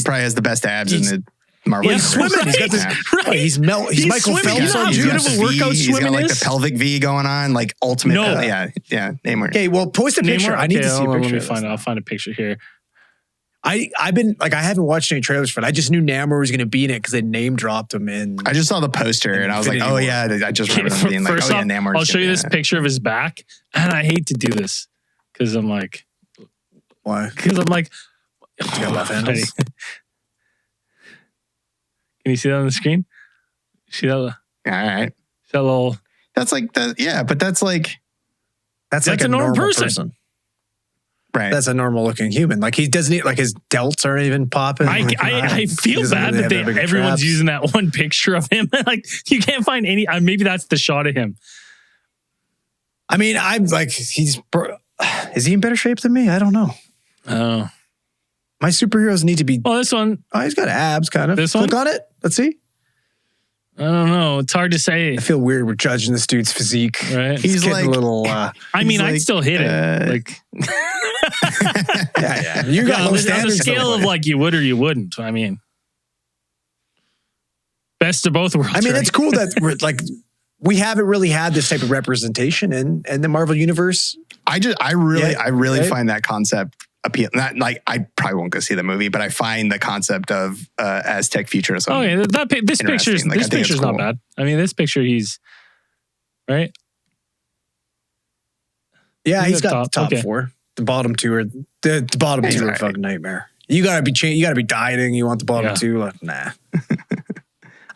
probably has the best abs in the Marvel. He's swimming. Right, he's got this. right. He's Michael swimming. Phelps. You know how beautiful workout He's swimming got like is? the pelvic V going on, like ultimate. No. Namor. Okay, well, post a picture. I need to see a picture. Let me find. I'll find a picture here. I've been like, I haven't watched any trailers for it. I just knew Namor was going to be in it because they name dropped him in. I just saw the poster and I was like, oh yeah, I just remember them being like, First off, Namor. I'll show you this picture of his back, and I hate to do this because I'm like, why? Because I'm like, you got left handles. Can you see that on the screen? See that? All right. That little. That's like that. Yeah, but that's like like a normal person. Right. That's a normal looking human. Like he doesn't eat, like his delts aren't even popping. I feel bad that everyone's using that one picture of him. Like you can't find any. Maybe that's the shot of him. I mean, I'm like, is he in better shape than me? I don't know. Oh, my superheroes need to be. Well, this one. Oh, he's got abs, kind of. This Click one? on it. Let's see. I don't know. It's hard to say. I feel weird. We're judging this dude's physique. Right. He's like a little. I mean, I'd still hit it. Like. Yeah. You got low standards. On the scale of like you would or you wouldn't. I mean, best of both worlds. I mean, right? it's cool that we're like. We haven't really had this type of representation in the Marvel universe. I really find that concept appealing. Not like I probably won't go see the movie, but I find the concept of Aztec futurism. Oh yeah, this picture's cool. not bad. I mean, this picture he's right. Yeah, he's got the top four. The bottom two are the bottom two are a fucking nightmare. You gotta be dieting. You want the bottom two? Like, nah.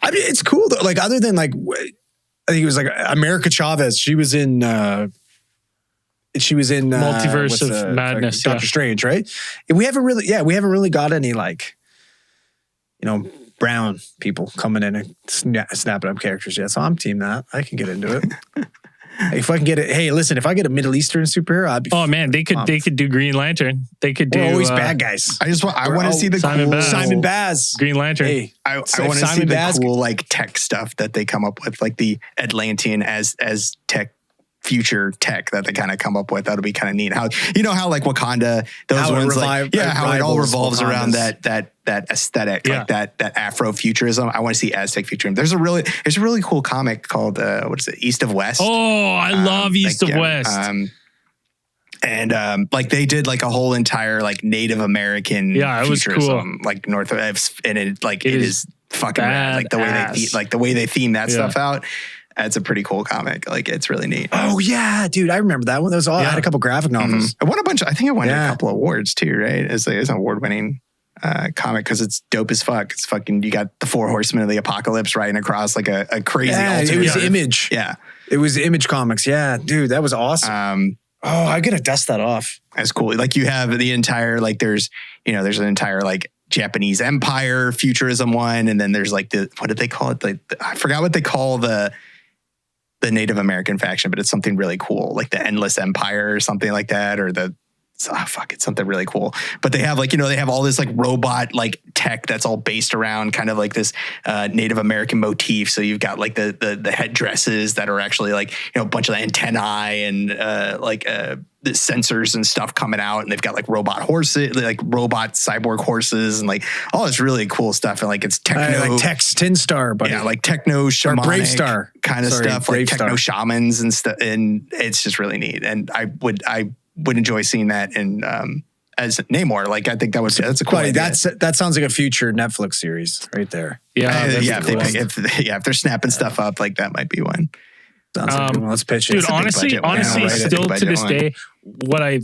I mean, it's cool though. Like other than like. I think it was like America Chavez. She was in Multiverse of Madness, Doctor Strange, right? And we haven't really got any like, brown people coming in and snapping up characters yet. So I'm team that. I can get into it. If I can get it, hey, listen, if I get a Middle Eastern superhero, I'd be. Oh man, they could do Green Lantern. They could do. We're always bad guys. I want to see the Simon Baz, Green Lantern. Hey, I want to see the cool like tech stuff that they come up with, like the Atlantean as tech. Future tech that they kind of come up with. That'll be kind of neat. How like Wakanda, those ones how it all revolves around that aesthetic, like that Afrofuturism. I want to see Aztec futurism. There's a really cool comic called what is it? East of West. Oh, I love East of West. Like they did like a whole entire like Native American it was futurism, cool. like north of, and it is fucking rad. Like the way they theme that stuff out. It's a pretty cool comic. Like it's really neat. Oh yeah, dude, I remember that one. That was all. I had a couple graphic novels. I won a bunch. I think it won a couple of awards too. Right? It's an award-winning comic because it's dope as fuck. It's fucking, you got the 4 horsemen of the apocalypse riding across like a crazy it was Image. Yeah. It was Image Comics. Yeah, dude, that was awesome. I gotta dust that off. That's cool. Like you have the entire, like there's an entire like Japanese Empire futurism one. And then there's like what did they call it? Like, I forgot what they call the Native American faction, but it's something really cool. Like the Endless Empire or something like that. Or it's something really cool. But they have like, they have all this like robot like tech that's all based around kind of like this Native American motif. So you've got like the headdresses that are actually like, a bunch of antennae and the sensors and stuff coming out. And they've got like robot horses, like robot cyborg horses and like all this really cool stuff. And like it's techno. Like Tex Tin Star, buddy. Yeah, like techno shamanic Brave Star kind of stuff, like techno Star. shamans and stuff. And it's just really neat. And I would enjoy seeing that in as Namor. Like I think that's a cool idea. That sounds like a future Netflix series right there. Yeah, if they're snapping stuff up, like that might be one. Sounds like a good one. Let's pitch it. Dude, honestly, still to this day, what I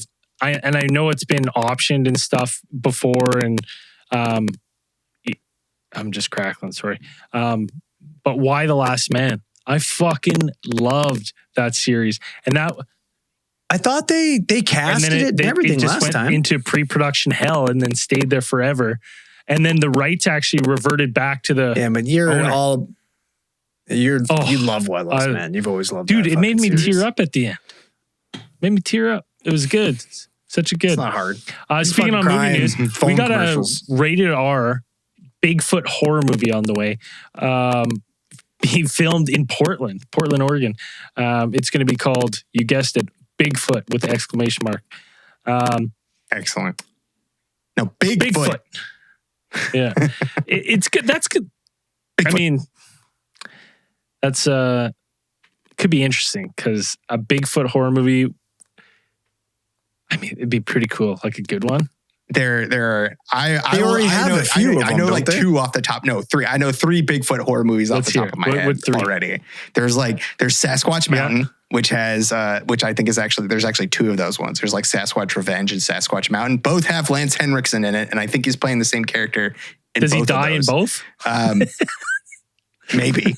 know it's been optioned and stuff before, and I'm just crackling, sorry. But Why the Last Man? I fucking loved that series, and that. I thought they casted it and everything just last went time into pre-production hell and then stayed there forever. And then the rights actually reverted back to the but you love Why the Last Man. You've always loved dude, that it made me series. tear up at the end. Made me tear up. It was good. Such a good. It's not hard. Speaking of movie news, we got a rated R Bigfoot horror movie on the way. Being filmed in Portland, Oregon. It's going to be called, you guessed it, Bigfoot with the exclamation mark. Excellent. No, Bigfoot. Yeah. It's good. That's good. Bigfoot. I mean, that's could be interesting because a Bigfoot horror movie, I mean, it'd be pretty cool. Like a good one. There are. I know a few of them. I know like 2 off the top. No, 3. I know 3 Bigfoot horror movies off the top of my head already. There's Sasquatch Mountain, which I think is actually, there's actually 2 of those ones. There's like Sasquatch Revenge and Sasquatch Mountain. Both have Lance Henriksen in it, and I think he's playing the same character. Does he die in both? Maybe.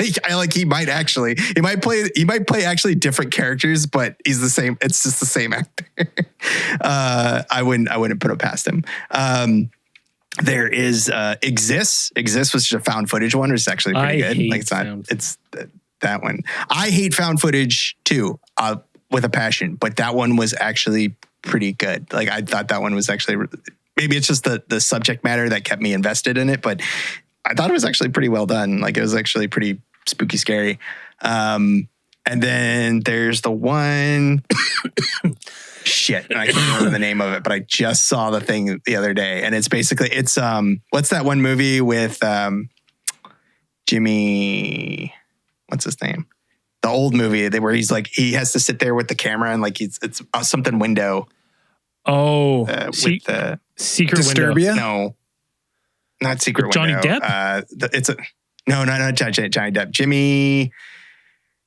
He might actually. He might play actually different characters, but he's the same. It's just the same actor. I wouldn't put it past him. There is Exists. Exists was just a found footage one. It's actually pretty good. Like it's not. It's that one. I hate found footage too, with a passion. But that one was actually pretty good. Like I thought that one was actually. Maybe it's just the subject matter that kept me invested in it, but I thought it was actually pretty well done. Like it was actually pretty spooky, scary. And then there's the one shit, and I can't remember the name of it, but I just saw the thing the other day, and it's basically what's that one movie with Jimmy? What's his name? The old movie where he's like he has to sit there with the camera and like it's something window. Oh, with the Secret Disturbia? Window. No. Not Secret Johnny Window. Depp? Not Johnny Depp. Jimmy.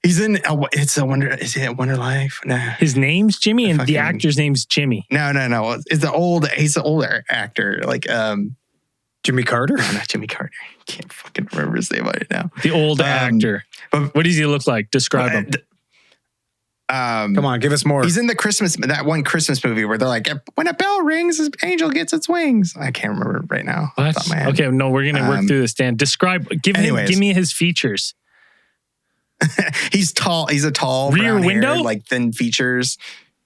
He's in. It's a Wonder. Is he at Wonder Life? Nah. His name's Jimmy, and the actor's name's Jimmy. No. It's the old. He's the older actor. Like Jimmy Carter. No, not Jimmy Carter. Can't fucking remember his name right now. The old actor. But what does he look like? Describe him. Come on, give us more. He's in that one Christmas movie where they're like, when a bell rings, his angel gets its wings. I can't remember right now. What? Okay, no, we're gonna work through this, Dan. Give me his features. He's tall. He's a tall rear window, like thin features.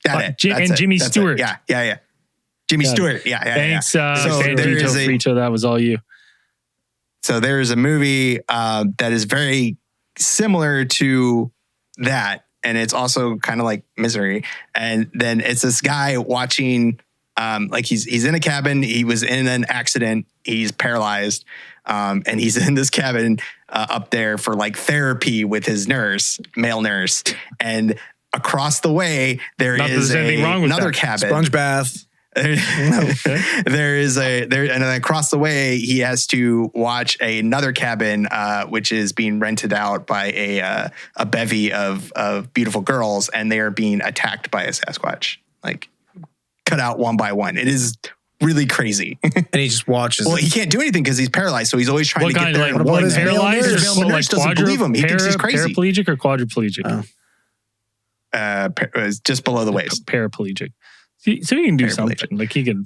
That's Jimmy Stewart. Yeah. Jimmy Stewart. Yeah. Thanks, So Frito. That was all you. So there is a movie that is very similar to that. And it's also kind of like Misery. And then it's this guy watching, like he's in a cabin. He was in an accident. He's paralyzed. And he's in this cabin up there for like therapy with his male nurse. And across the way, there is another cabin. Sponge bath. And then across the way he has to watch another cabin which is being rented out by a bevy of beautiful girls, and they are being attacked by a Sasquatch, like cut out one by one. It is really crazy. And he just watches. Well, it. he can't do anything because he's paralyzed. So he's always trying What to get kind? there. Like, What is paralyzed male or nurse? Male nurse doesn't believe him. He thinks he's crazy. Paraplegic or quadriplegic? Just below the waist. Paraplegic. So he can do Paraplegic. something. Like he can.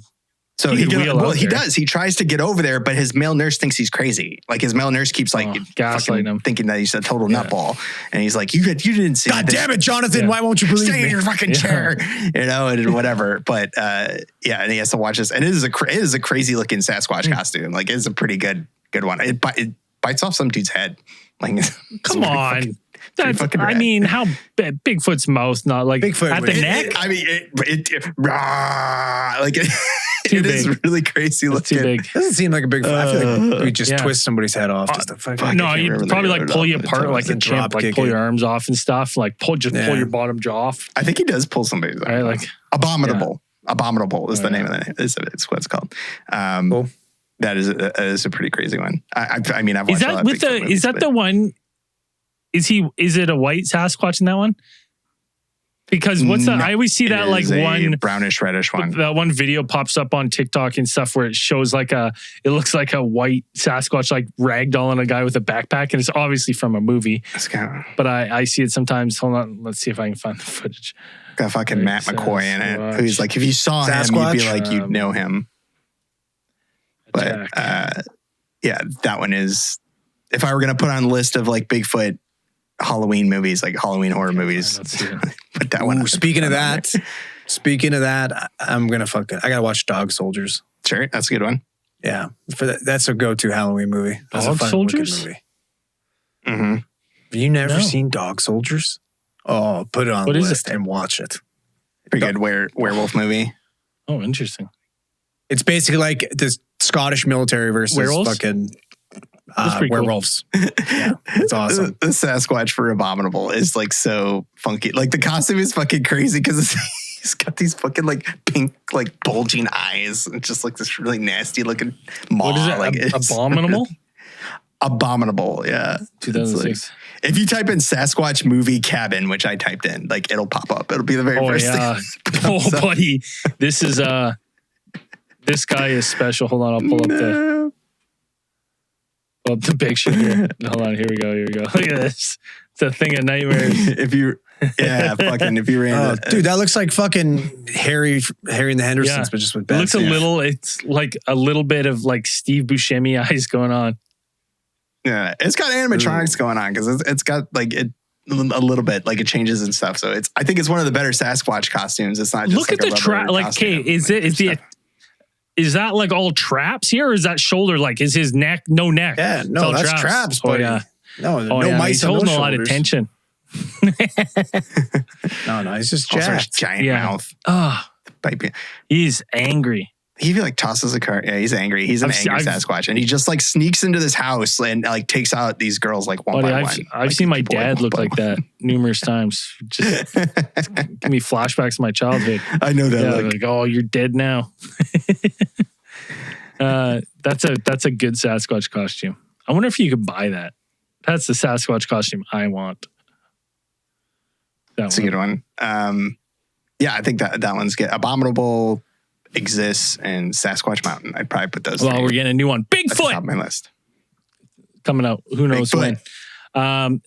So He he can can, wheel well, out he there. does. He tries to get over there, but his male nurse thinks he's crazy. Like his male nurse keeps like gaslighting fucking him. thinking that he's a total nutball, and he's like, "You didn't see God this. damn it, Jonathan! Yeah. Why won't you believe Stay in me? your fucking chair," and whatever. But yeah, and he has to watch this, and it is a crazy looking Sasquatch costume. Like it's a pretty good one. It bites off some dude's head. Like, Come on. That's, fucking I rad. mean, how Bigfoot's mouth not like Bigfoot at would- the neck? I mean, Too it is big. really crazy It's looking. too big. Doesn't seem like a big. I feel like we just yeah. twist somebody's head off. Just to fucking. fuck. I No, can't you'd remember probably the like pull you name of it. apart like a Then chimp, drop like kick pull it. your arms off and stuff, like pull Yeah. your bottom jaw off. I think he does pull somebody's Right, like Abominable. Abominable is the Oh, name of the name. It's what it's called. Cool. That is a pretty crazy one. I mean, I've watched is a lot that of with the Bigfoot movies, is that but the one? Is it a white Sasquatch in that one? Because what's that? No, I always see it that like is a one brownish reddish one. that one video pops up on TikTok and stuff where it shows like it looks like a white Sasquatch like ragdolling a guy with a backpack, and it's obviously from a movie. It's got But I see it sometimes. Hold on, let's see if I can find the footage. fucking Matt McCoy in it. Who's like, if you saw him, you'd be Sasquatch? like, you'd know him. But Attack. yeah, that one is. If I were gonna put on a list of like Bigfoot Halloween movies, like Halloween horror movies, Let's see it. put that one. Ooh, speaking of that, I'm gonna I gotta watch Dog Soldiers. Sure, that's a good one. Yeah, that's a go-to Halloween movie. That's a Dog fun, Soldiers? wicked movie. Mm-hmm. Have you never No. seen Dog Soldiers? Oh, put it on What the is list it? and watch it. Pretty good werewolf movie. Oh, interesting. It's basically like this Scottish military versus Werewolves? fucking That's pretty cool. werewolves. Yeah, it's awesome. The Sasquatch for Abominable is like so funky. Like the costume is fucking crazy because he's got these fucking like pink, like bulging eyes. It's just like this really nasty looking maw. What is it? Like, it's Abominable? Abominable, yeah. 2006. If you type in Sasquatch movie cabin, which I typed in, like it'll pop up. It'll be the very Oh first yeah. thing. Oh buddy, this is this guy is special. Hold on, I'll pull up the picture here. Hold on, here we go. Look at this. It's a thing of nightmares. if you ran Oh, dude, that looks like fucking Harry and the Hendersons, Yeah. but just with It bad looks a skin. little. It's like a little bit of like Steve Buscemi eyes going on. Yeah, it's got animatronics going on because it's got like it a little bit like it changes and stuff. So I think it's one of the better Sasquatch costumes. It's not just Look like at a the trap. rubber Like, costume. okay, is that like all traps here, or is that shoulder? Like, is his neck no neck? Yeah, It's no, all that's traps, Oh buddy. yeah. No, Oh no yeah. mice He's on holding those a lot of shoulders. tension. No, he's just Also his jacked. giant Yeah. mouth. Ah, Pipe. he's angry. He like tosses a car. Yeah, he's angry. He's an angry Sasquatch, and he just like sneaks into this house and like takes out these girls like one Buddy, by I've one. I've Like, seen my people, dad one look by like that numerous times. Just give me flashbacks to my childhood. one. I know that. Yeah, like, like, oh, you're dead now. That's a good Sasquatch costume. I wonder if you could buy that. That's the Sasquatch costume I want. that's a good one. Yeah, I think that one's good. Abominable exists and Sasquatch Mountain. I'd probably put those. Well, three we're getting a new one. at the top Bigfoot of my list. coming out. Who knows Bigfoot. when?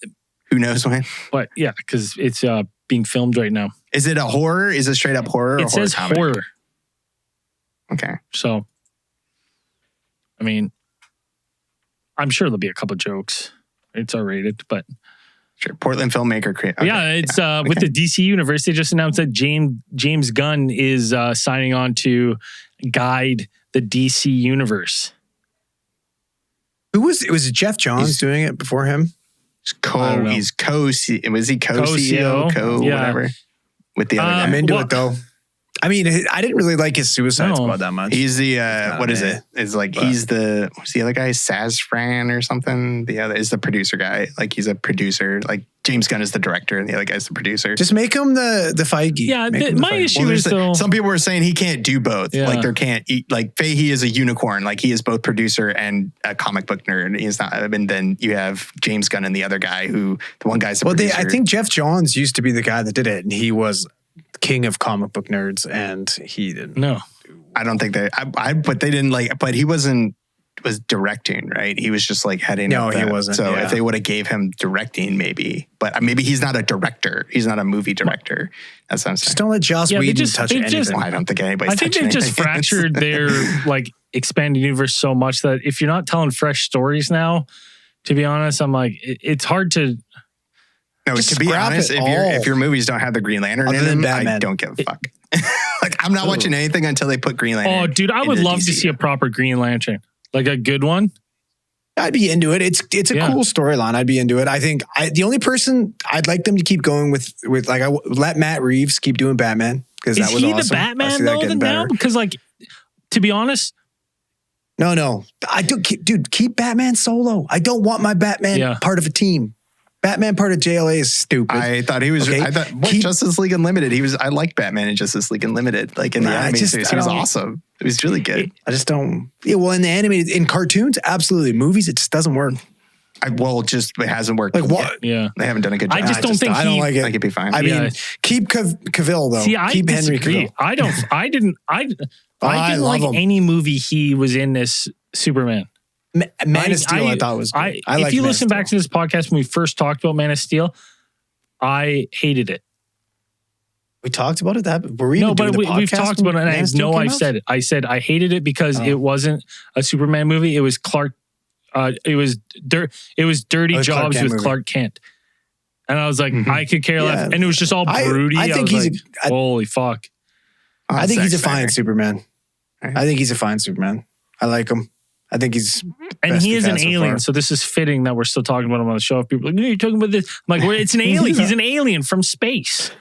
Who knows when? But yeah, because it's being filmed right now. Is it a horror? Is it straight up horror? or It says comedy? horror. Okay. So, I mean, I'm sure there'll be a couple jokes. It's R-rated, but Sure. Portland filmmaker create. okay, yeah, it's with the DC universe. They just announced that James Gunn is signing on to guide the DC universe. Who was it? Was it Jeff Johns doing it before him? I don't know. He's was he Co-CEO? co-CEO, Yeah. whatever, with the other I'm guy. into well- it though. I mean, I didn't really like his Suicide No. Squad that much. He's the not what is me. it? It's like But- he's the what's the other guy? Sazfran or something. The other is the producer guy. Like he's a producer. Like James Gunn is the director, and the other guy's the producer. Just make him the Feige. Yeah, Make him the my Feige. issue Well, is though. some people were saying he can't do both. Yeah. Like there can't eat. Like Fahey is a unicorn. Like he is both producer and a comic book nerd. He's not. And then you have James Gunn and the other guy who the one guy's a Well, producer. I think Jeff Johns used to be the guy that did it, and he was king of comic book nerds, and he didn't No, do I don't think but they didn't like, but he was directing, right? He was just like heading. No, up he that. wasn't, So yeah. if they would have gave him directing, but maybe he's not a director. He's not a movie director. That's what I'm saying. Just don't let Joss Whedon touch anything. Well, I don't think anybody's I think touching they've just anything. fractured their like expanded universe so much that if you're not telling fresh stories now, to be honest, I'm like, it's hard to. No, Just to be scrap honest, it if your movies don't have the Green Lantern Other in than them, I Batman. don't give a fuck. Like, I'm not watching anything until they put Green Lantern. Oh, dude, I would into love to DC. see a proper Green Lantern, like a good one. I'd be into it. It's a cool storyline. I'd be into it. I think the only person I'd like them to keep going with like let Matt Reeves keep doing Batman because Is that was he awesome. the I Batman see that though? getting Now, better. because like, to be honest, No, I do. Keep Batman solo. I don't want my Batman part of a team. Batman part of JLA is stupid. I thought he was. Okay. I thought Justice League Unlimited. I liked Batman in Justice League Unlimited. Like in the animated series, he was awesome. It was really good. I just don't. Yeah, well, in the animated, in cartoons, absolutely. Movies, it just doesn't work. It hasn't worked. Like what? Yeah, they haven't done a good job. I just don't think I don't like it. I think it'd be fine. I mean, keep Cavill though. See, I keep Henry disagree. Cavill. I didn't I love like him. any movie he was in this Superman. Man of Steel, I thought was good. If you listen back to this podcast when we first talked about Man of Steel, I hated it. We talked about it. Were we No, even but doing the we've podcast talked about it, when and Man I of Steel know came I've out? said it. I said I hated it because it wasn't a Superman movie. It was Clark. It was Dirty Clark Jobs Kent with movie. Clark Kent, and I was like, I could care less. And it was just all broody. I think was he's like, holy fuck. I think he's a Zack fine Snyder. Superman. I think he's a fine Superman. I like him. I think he's And best he is we've an had so alien, far. so this is fitting that we're still talking about him on the show. If people are like, you're talking about this. I'm like, well, it's an alien. He's an alien from space.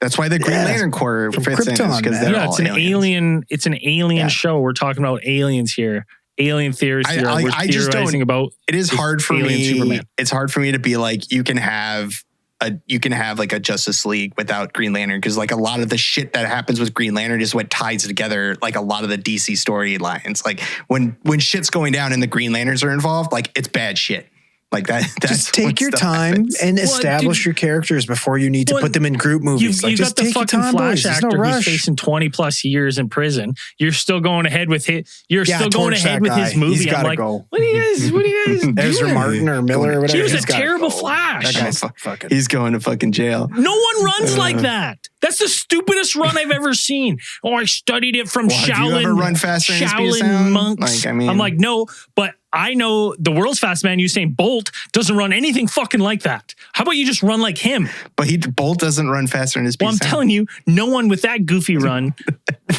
That's why the Green Lantern Corps From fits in, Krypton, because man. they're Yeah, all it's an aliens. alien. It's an alien show. We're talking about aliens here. Alien theories here. We're I just theorizing don't. about. It is this hard for alien me. Superman. It's hard for me to be like, you can have like a Justice League without Green Lantern, because like a lot of the shit that happens with Green Lantern is what ties together like a lot of the DC storylines. Like when shit's going down and the Green Lanterns are involved, like it's bad shit. Like that. That's Just take when your stuff time happens. and establish your characters before you need to put them in group movies. You've just got the take your fucking time, Flash boys. There's actor no who's rush. facing 20 plus years in prison. You're still going ahead with his. You're still going torch ahead that with guy. his movie. He's I'm gotta like, go. what are you guys doing? Ezra Martin or Miller or whatever. He was a he's gotta terrible go. Flash. That guy's fucking. He's going to fucking jail. No one runs like that. That's the stupidest run I've ever seen. Oh, I studied it from Well, have you Shaolin. ever run faster than the speed of Shaolin sound? monks. Like, I mean- I'm like, no, but I know the world's fastest man, Usain Bolt, doesn't run anything fucking like that. How about you just run like him? But Bolt doesn't run faster than his speed. Well, I'm telling you, no one with that goofy run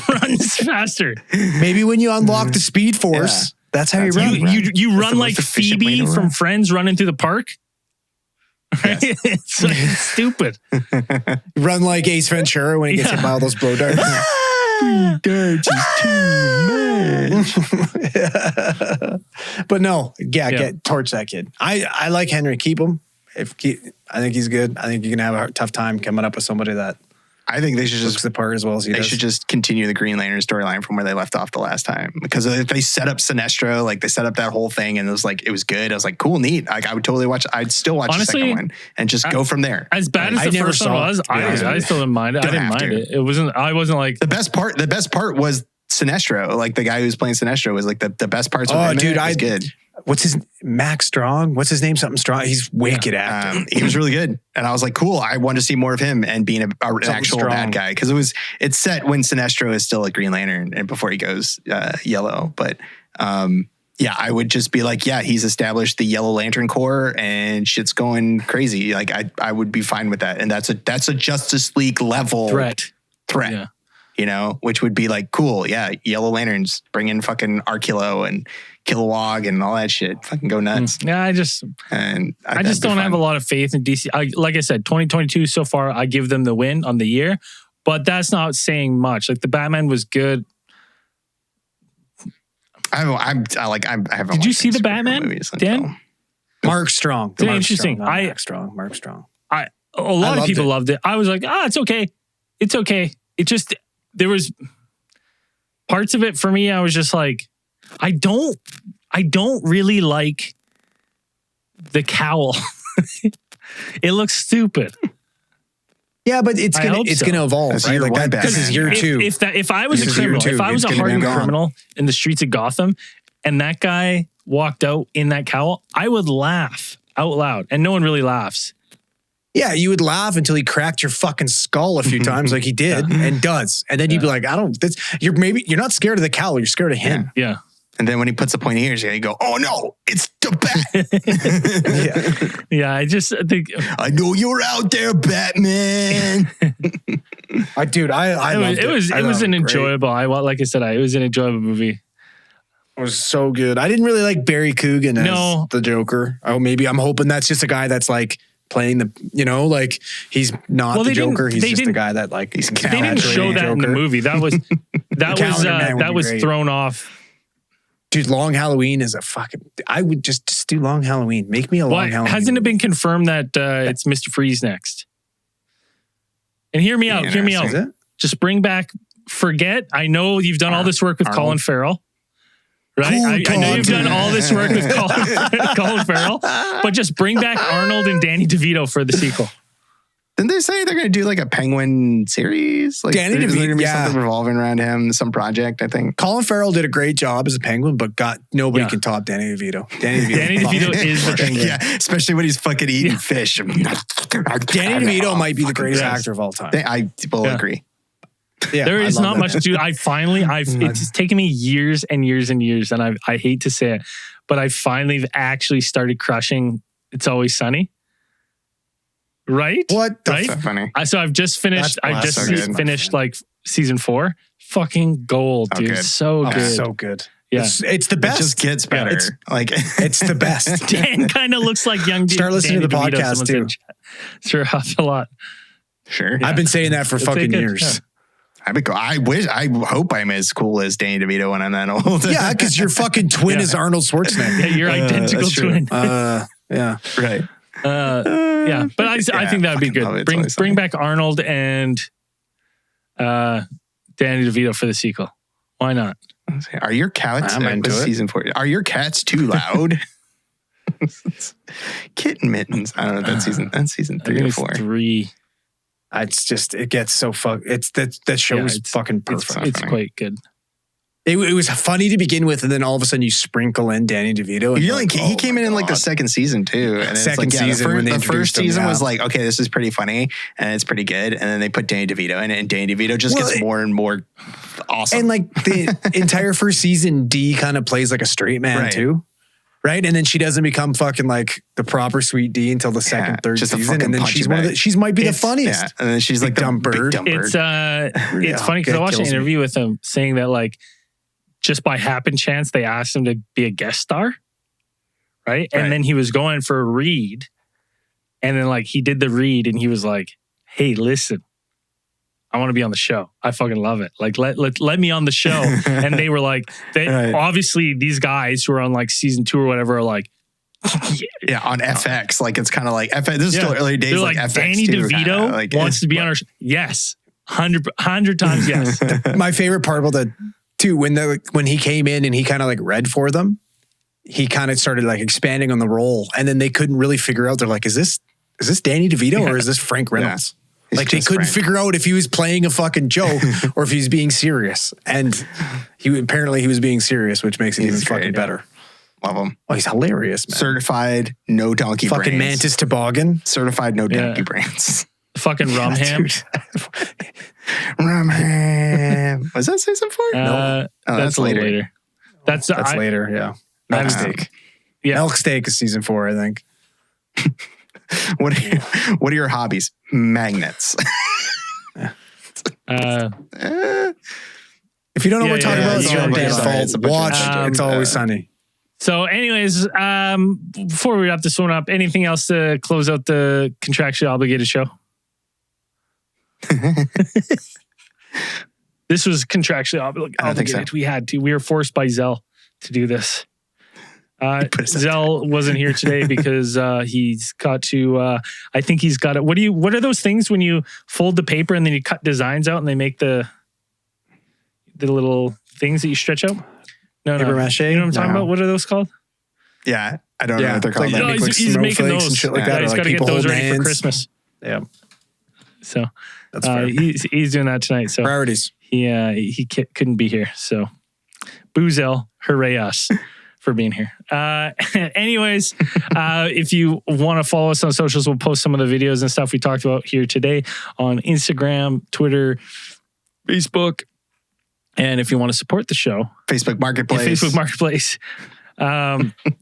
runs faster. Maybe when you unlock the Speed Force, that's how you run. You That's run the like most efficient way Phoebe to from run. Friends running through the park. Right? It's like stupid. Run like Ace Ventura when he gets hit by all those blow darts. Darts is too much. But no, get torch that kid. I like Henry. Keep him. I think he's good. I think you can have a tough time coming up with somebody that I think they should looks just the part as well as he they does. should just continue the Green Lantern storyline from where they left off the last time, because if they set up Sinestro, like they set up that whole thing, and it was good. I was like, cool, neat. Like I would totally watch. I'd still watch Honestly, the second one and just go from there. As bad as I the never first one saw it, was, to be honest with I you. still didn't mind it. I Don't didn't have mind to. it. It wasn't. I wasn't like. The best part was Sinestro. Like the guy who's playing Sinestro was like the best parts. Oh, of him. dude, It was good. What's his Max Strong? What's his name? Something Strong. He's wicked actor. He was really good, and I was like, "Cool!" I want to see more of him and being an actual strong. bad guy, because it's set when Sinestro is still a Green Lantern and before he goes yellow. But yeah, I would just be like, "Yeah, he's established the Yellow Lantern Corps and shit's going crazy." Like I would be fine with that, and that's a Justice League level threat. Yeah. You know, which would be like, cool, yeah, Yellow Lanterns, bring in fucking Arquilo and Kilowog and all that shit. Fucking go nuts. Yeah, I just don't have a lot of faith in DC. Like I said, 2022 so far, I give them the win on the year, but that's not saying much. Like the Batman was good. I haven't Did you watched see any the superhero Batman, movies until- Dan? Mark Strong. It's Mark interesting. Strong, not Max Strong. Mark Strong. A lot of loved people it. loved it. I was like, it's okay. It's okay. It just, there was parts of it for me. I was just like, I don't really like the cowl. It looks stupid. Yeah, but it's I gonna hope so. evolve. That's right? year Like one, that, this is Batman. year two. If I was This a is year criminal, two. if I was It's a gonna be hardened gone. criminal in the streets of Gotham, and that guy walked out in that cowl, I would laugh out loud, and no one really laughs. Yeah, you would laugh until he cracked your fucking skull a few times, like he did and does, and then you'd be like, "I don't." You're not scared of the cowl. You're scared of him. Yeah. And then when he puts the pointy ears, you go, "Oh no, it's the Bat." Yeah, I just think I know you're out there, Batman. Dude, I loved it. it was I an loved it. Great. enjoyable. Like I said, it was an enjoyable movie. It was so good. I didn't really like Barry Coogan as No. the Joker. Oh, maybe I'm hoping that's just a guy that's like playing the, like he's not Well, the they didn't- Joker. He's they just a didn't- guy that like he's They didn't show that in the movie. That was Calendar Man would that be was great. thrown off. Dude, Long Halloween is a fucking. I would just do Long Halloween. Make me a Long Why Halloween. hasn't it been confirmed that it's Mr. Freeze next? And hear me out. Hear me out. Is it? Just bring back. Forget. I know you've done all this work with Arnold. Colin Farrell, right? I know you've done all this work with Colin Farrell, but just bring back Arnold and Danny DeVito for the sequel. Didn't they say they're going to do like a Penguin series? Like Danny there's DeVito, going to be yeah. something revolving around him, some project, I think. Colin Farrell did a great job as a Penguin, but nobody Yeah. can top Danny DeVito. Danny Danny DeVito is the Penguin. Yeah, especially when he's fucking eating fish. Danny DeVito might be the greatest Yes. actor of all time. I will Yeah. agree. Yeah, There I is love not that. much to. It's taken me years and years and years, and I hate to say it, but I finally actually started crushing It's Always Sunny. Right? What the Right? So funny. So I've just finished. That's I just so good. finished like season 4. Fucking gold, Oh, dude. good. So Oh, good. so good. Yeah. It's the best. It just gets better. It's, like it's the best. Dan kind of looks like young. Start listening to the Danny DeVito, podcast, someone too. said. Sure, helps a lot. sure. Yeah. I've been saying that for It's fucking good. years. I hope I'm as cool as Danny DeVito when I'm that old. Yeah, because your fucking twin Yeah. is Arnold Schwarzenegger. Yeah, you're identical that's true. twin. Yeah. right. Yeah, but I think that would be fucking love good. It's Bring Always Sunny. back Arnold and Danny DeVito for the sequel. Why not? Are your cats? I'm into what's it. season 4? Are your cats too loud? Kitten mittens. I don't know. That's season 3 or 4. 3. It's just, it gets so that show Yeah, is it's- fucking it's perfect. It's funny. quite good. It was funny to begin with, and then all of a sudden you sprinkle in Danny DeVito. And He you're like, like, he oh came my in like the God. second season too. And it's Second like, yeah, season when they the first introduced him, season yeah. was like, okay, this is pretty funny and it's pretty good. And then they put Danny DeVito in it, and Danny DeVito just Well, gets more and more awesome. And like the entire first season, Dee kind of plays like a straight man Right. too. Right. And then she doesn't become fucking like the proper sweet Dee until the second, Yeah, third just a season. fucking And then punchy she's one of bag. the, she's might be the It's- funniest. yeah, and then she's Big like the dumb bird. Big dumb bird. It's Yeah, funny because I it watched an kills me. interview with him saying that like just by happen chance they asked him to be a guest star, right? And Right. then he was going for a read, and then like he did the read, and he was like, "Hey, listen, I want to be on the show. I fucking love it. Like let me on the show." And they were like, Right. obviously these guys who are on like season 2 or whatever are like, Yeah, on FX. Like it's kind of like FX. This is still early days. they're Like, like, FX Danny too, DeVito kinda, like, wants to be on our show. Yes, 100 times yes. My favorite part about that too, when he came in and he kind of like read for them, he kind of started like expanding on the role, and then they couldn't really figure out. They're like, is this Danny DeVito or is this Frank Reynolds? He's Like they just couldn't Frank. figure out if he was playing a fucking joke or if he was being serious. And he was being serious, which makes it He's even great, fucking yeah. better. Love him. Oh, he's hilarious, man. Certified no donkey Fucking brains. Mantis Toboggan. Certified no Yeah. donkey brains. Fucking rum ham. Dude. Rum ham. Was that season 4? That's that's a little later. later. That's later, yeah. I Milk haven't- steak. Yeah. Milk steak is season 4, I think. What are your hobbies? Magnets. Uh, If you don't know Yeah, what we're talking yeah, about, it's it's your all own about damn yourself. fault. It's a bunch of Watch shit. It's Always Sunny. so, anyways, before we wrap this one up, anything else to close out the contractually obligated show? This was contractually I don't think obligated. so. We had to. We were forced by Zell to do this. put us Zell wasn't here today because he's got to. I think he's got it. What are those things when you fold the paper and then you cut designs out and they make the little things that you stretch out? No, Paper mache? You know what I'm talking No. about? What are those called? Yeah. I don't know Yeah, what they're called. like- No, make, he's like, making snowflakes those. and shit like Yeah, that, or he's like got to get people those holding ready for hands. Christmas. Yeah. So That's fair. he's doing that tonight. So Priorities. he couldn't be here. So Boozel, hooray us for being here. Anyways, if you want to follow us on socials, we'll post some of the videos and stuff we talked about here today on Instagram, Twitter, Facebook. And if you want to support the show, Facebook Marketplace. Facebook Marketplace.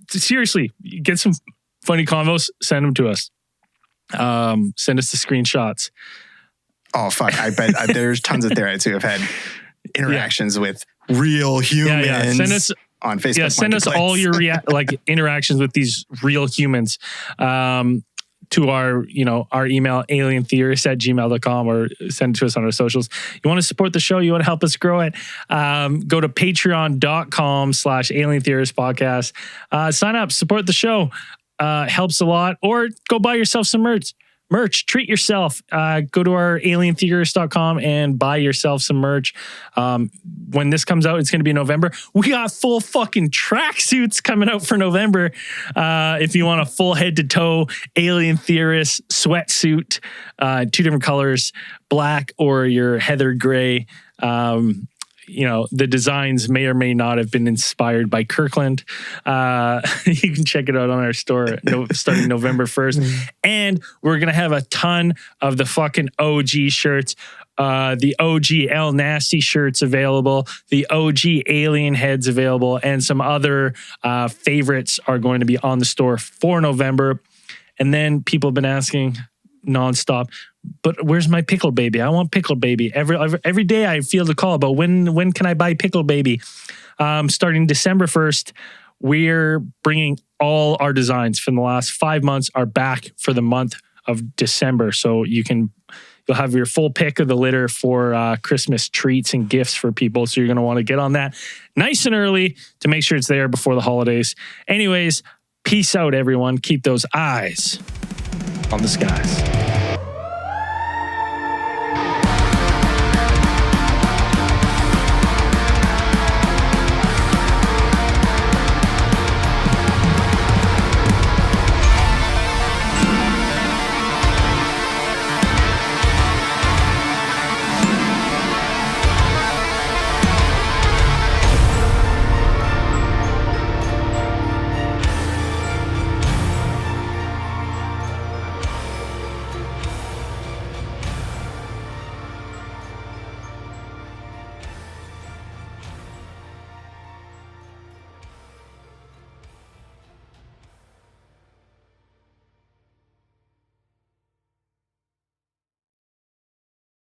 Seriously, get some funny convos, send them to us. Send us the screenshots. Oh, fuck. I bet there's tons of threads who have had interactions with real humans Send us on Facebook. Yeah, send us all your interactions with these real humans to our email, alientheorist@gmail.com, or send it to us on our socials. You want to support the show, you want to help us grow it, go to patreon.com/alientheoristpodcast. Sign up, support the show. Helps a lot. Or go buy yourself some merch. Treat yourself. Go to our alientheorist.com and buy yourself some merch. When this comes out, it's going to be November. We got full fucking tracksuits coming out for November. If you want a full head to toe Alien Theorist sweatsuit, 2 different colors, black or your heather gray. The designs may or may not have been inspired by Kirkland. You can check it out on our store starting November 1st. And we're going to have a ton of the fucking OG shirts. The OG El Nasty shirts available. The OG Alien heads available. And some other favorites are going to be on the store for November. And then people have been asking nonstop, but where's my Pickle Baby? I want Pickle Baby. Every day I feel the call about when can I buy Pickle Baby? Starting December 1st, we're bringing all our designs from the last 5 months are back for the month of December. So you'll have your full pick of the litter for Christmas treats and gifts for people. So you're going to want to get on that nice and early to make sure it's there before the holidays. Anyways, peace out, everyone. Keep those eyes on the skies.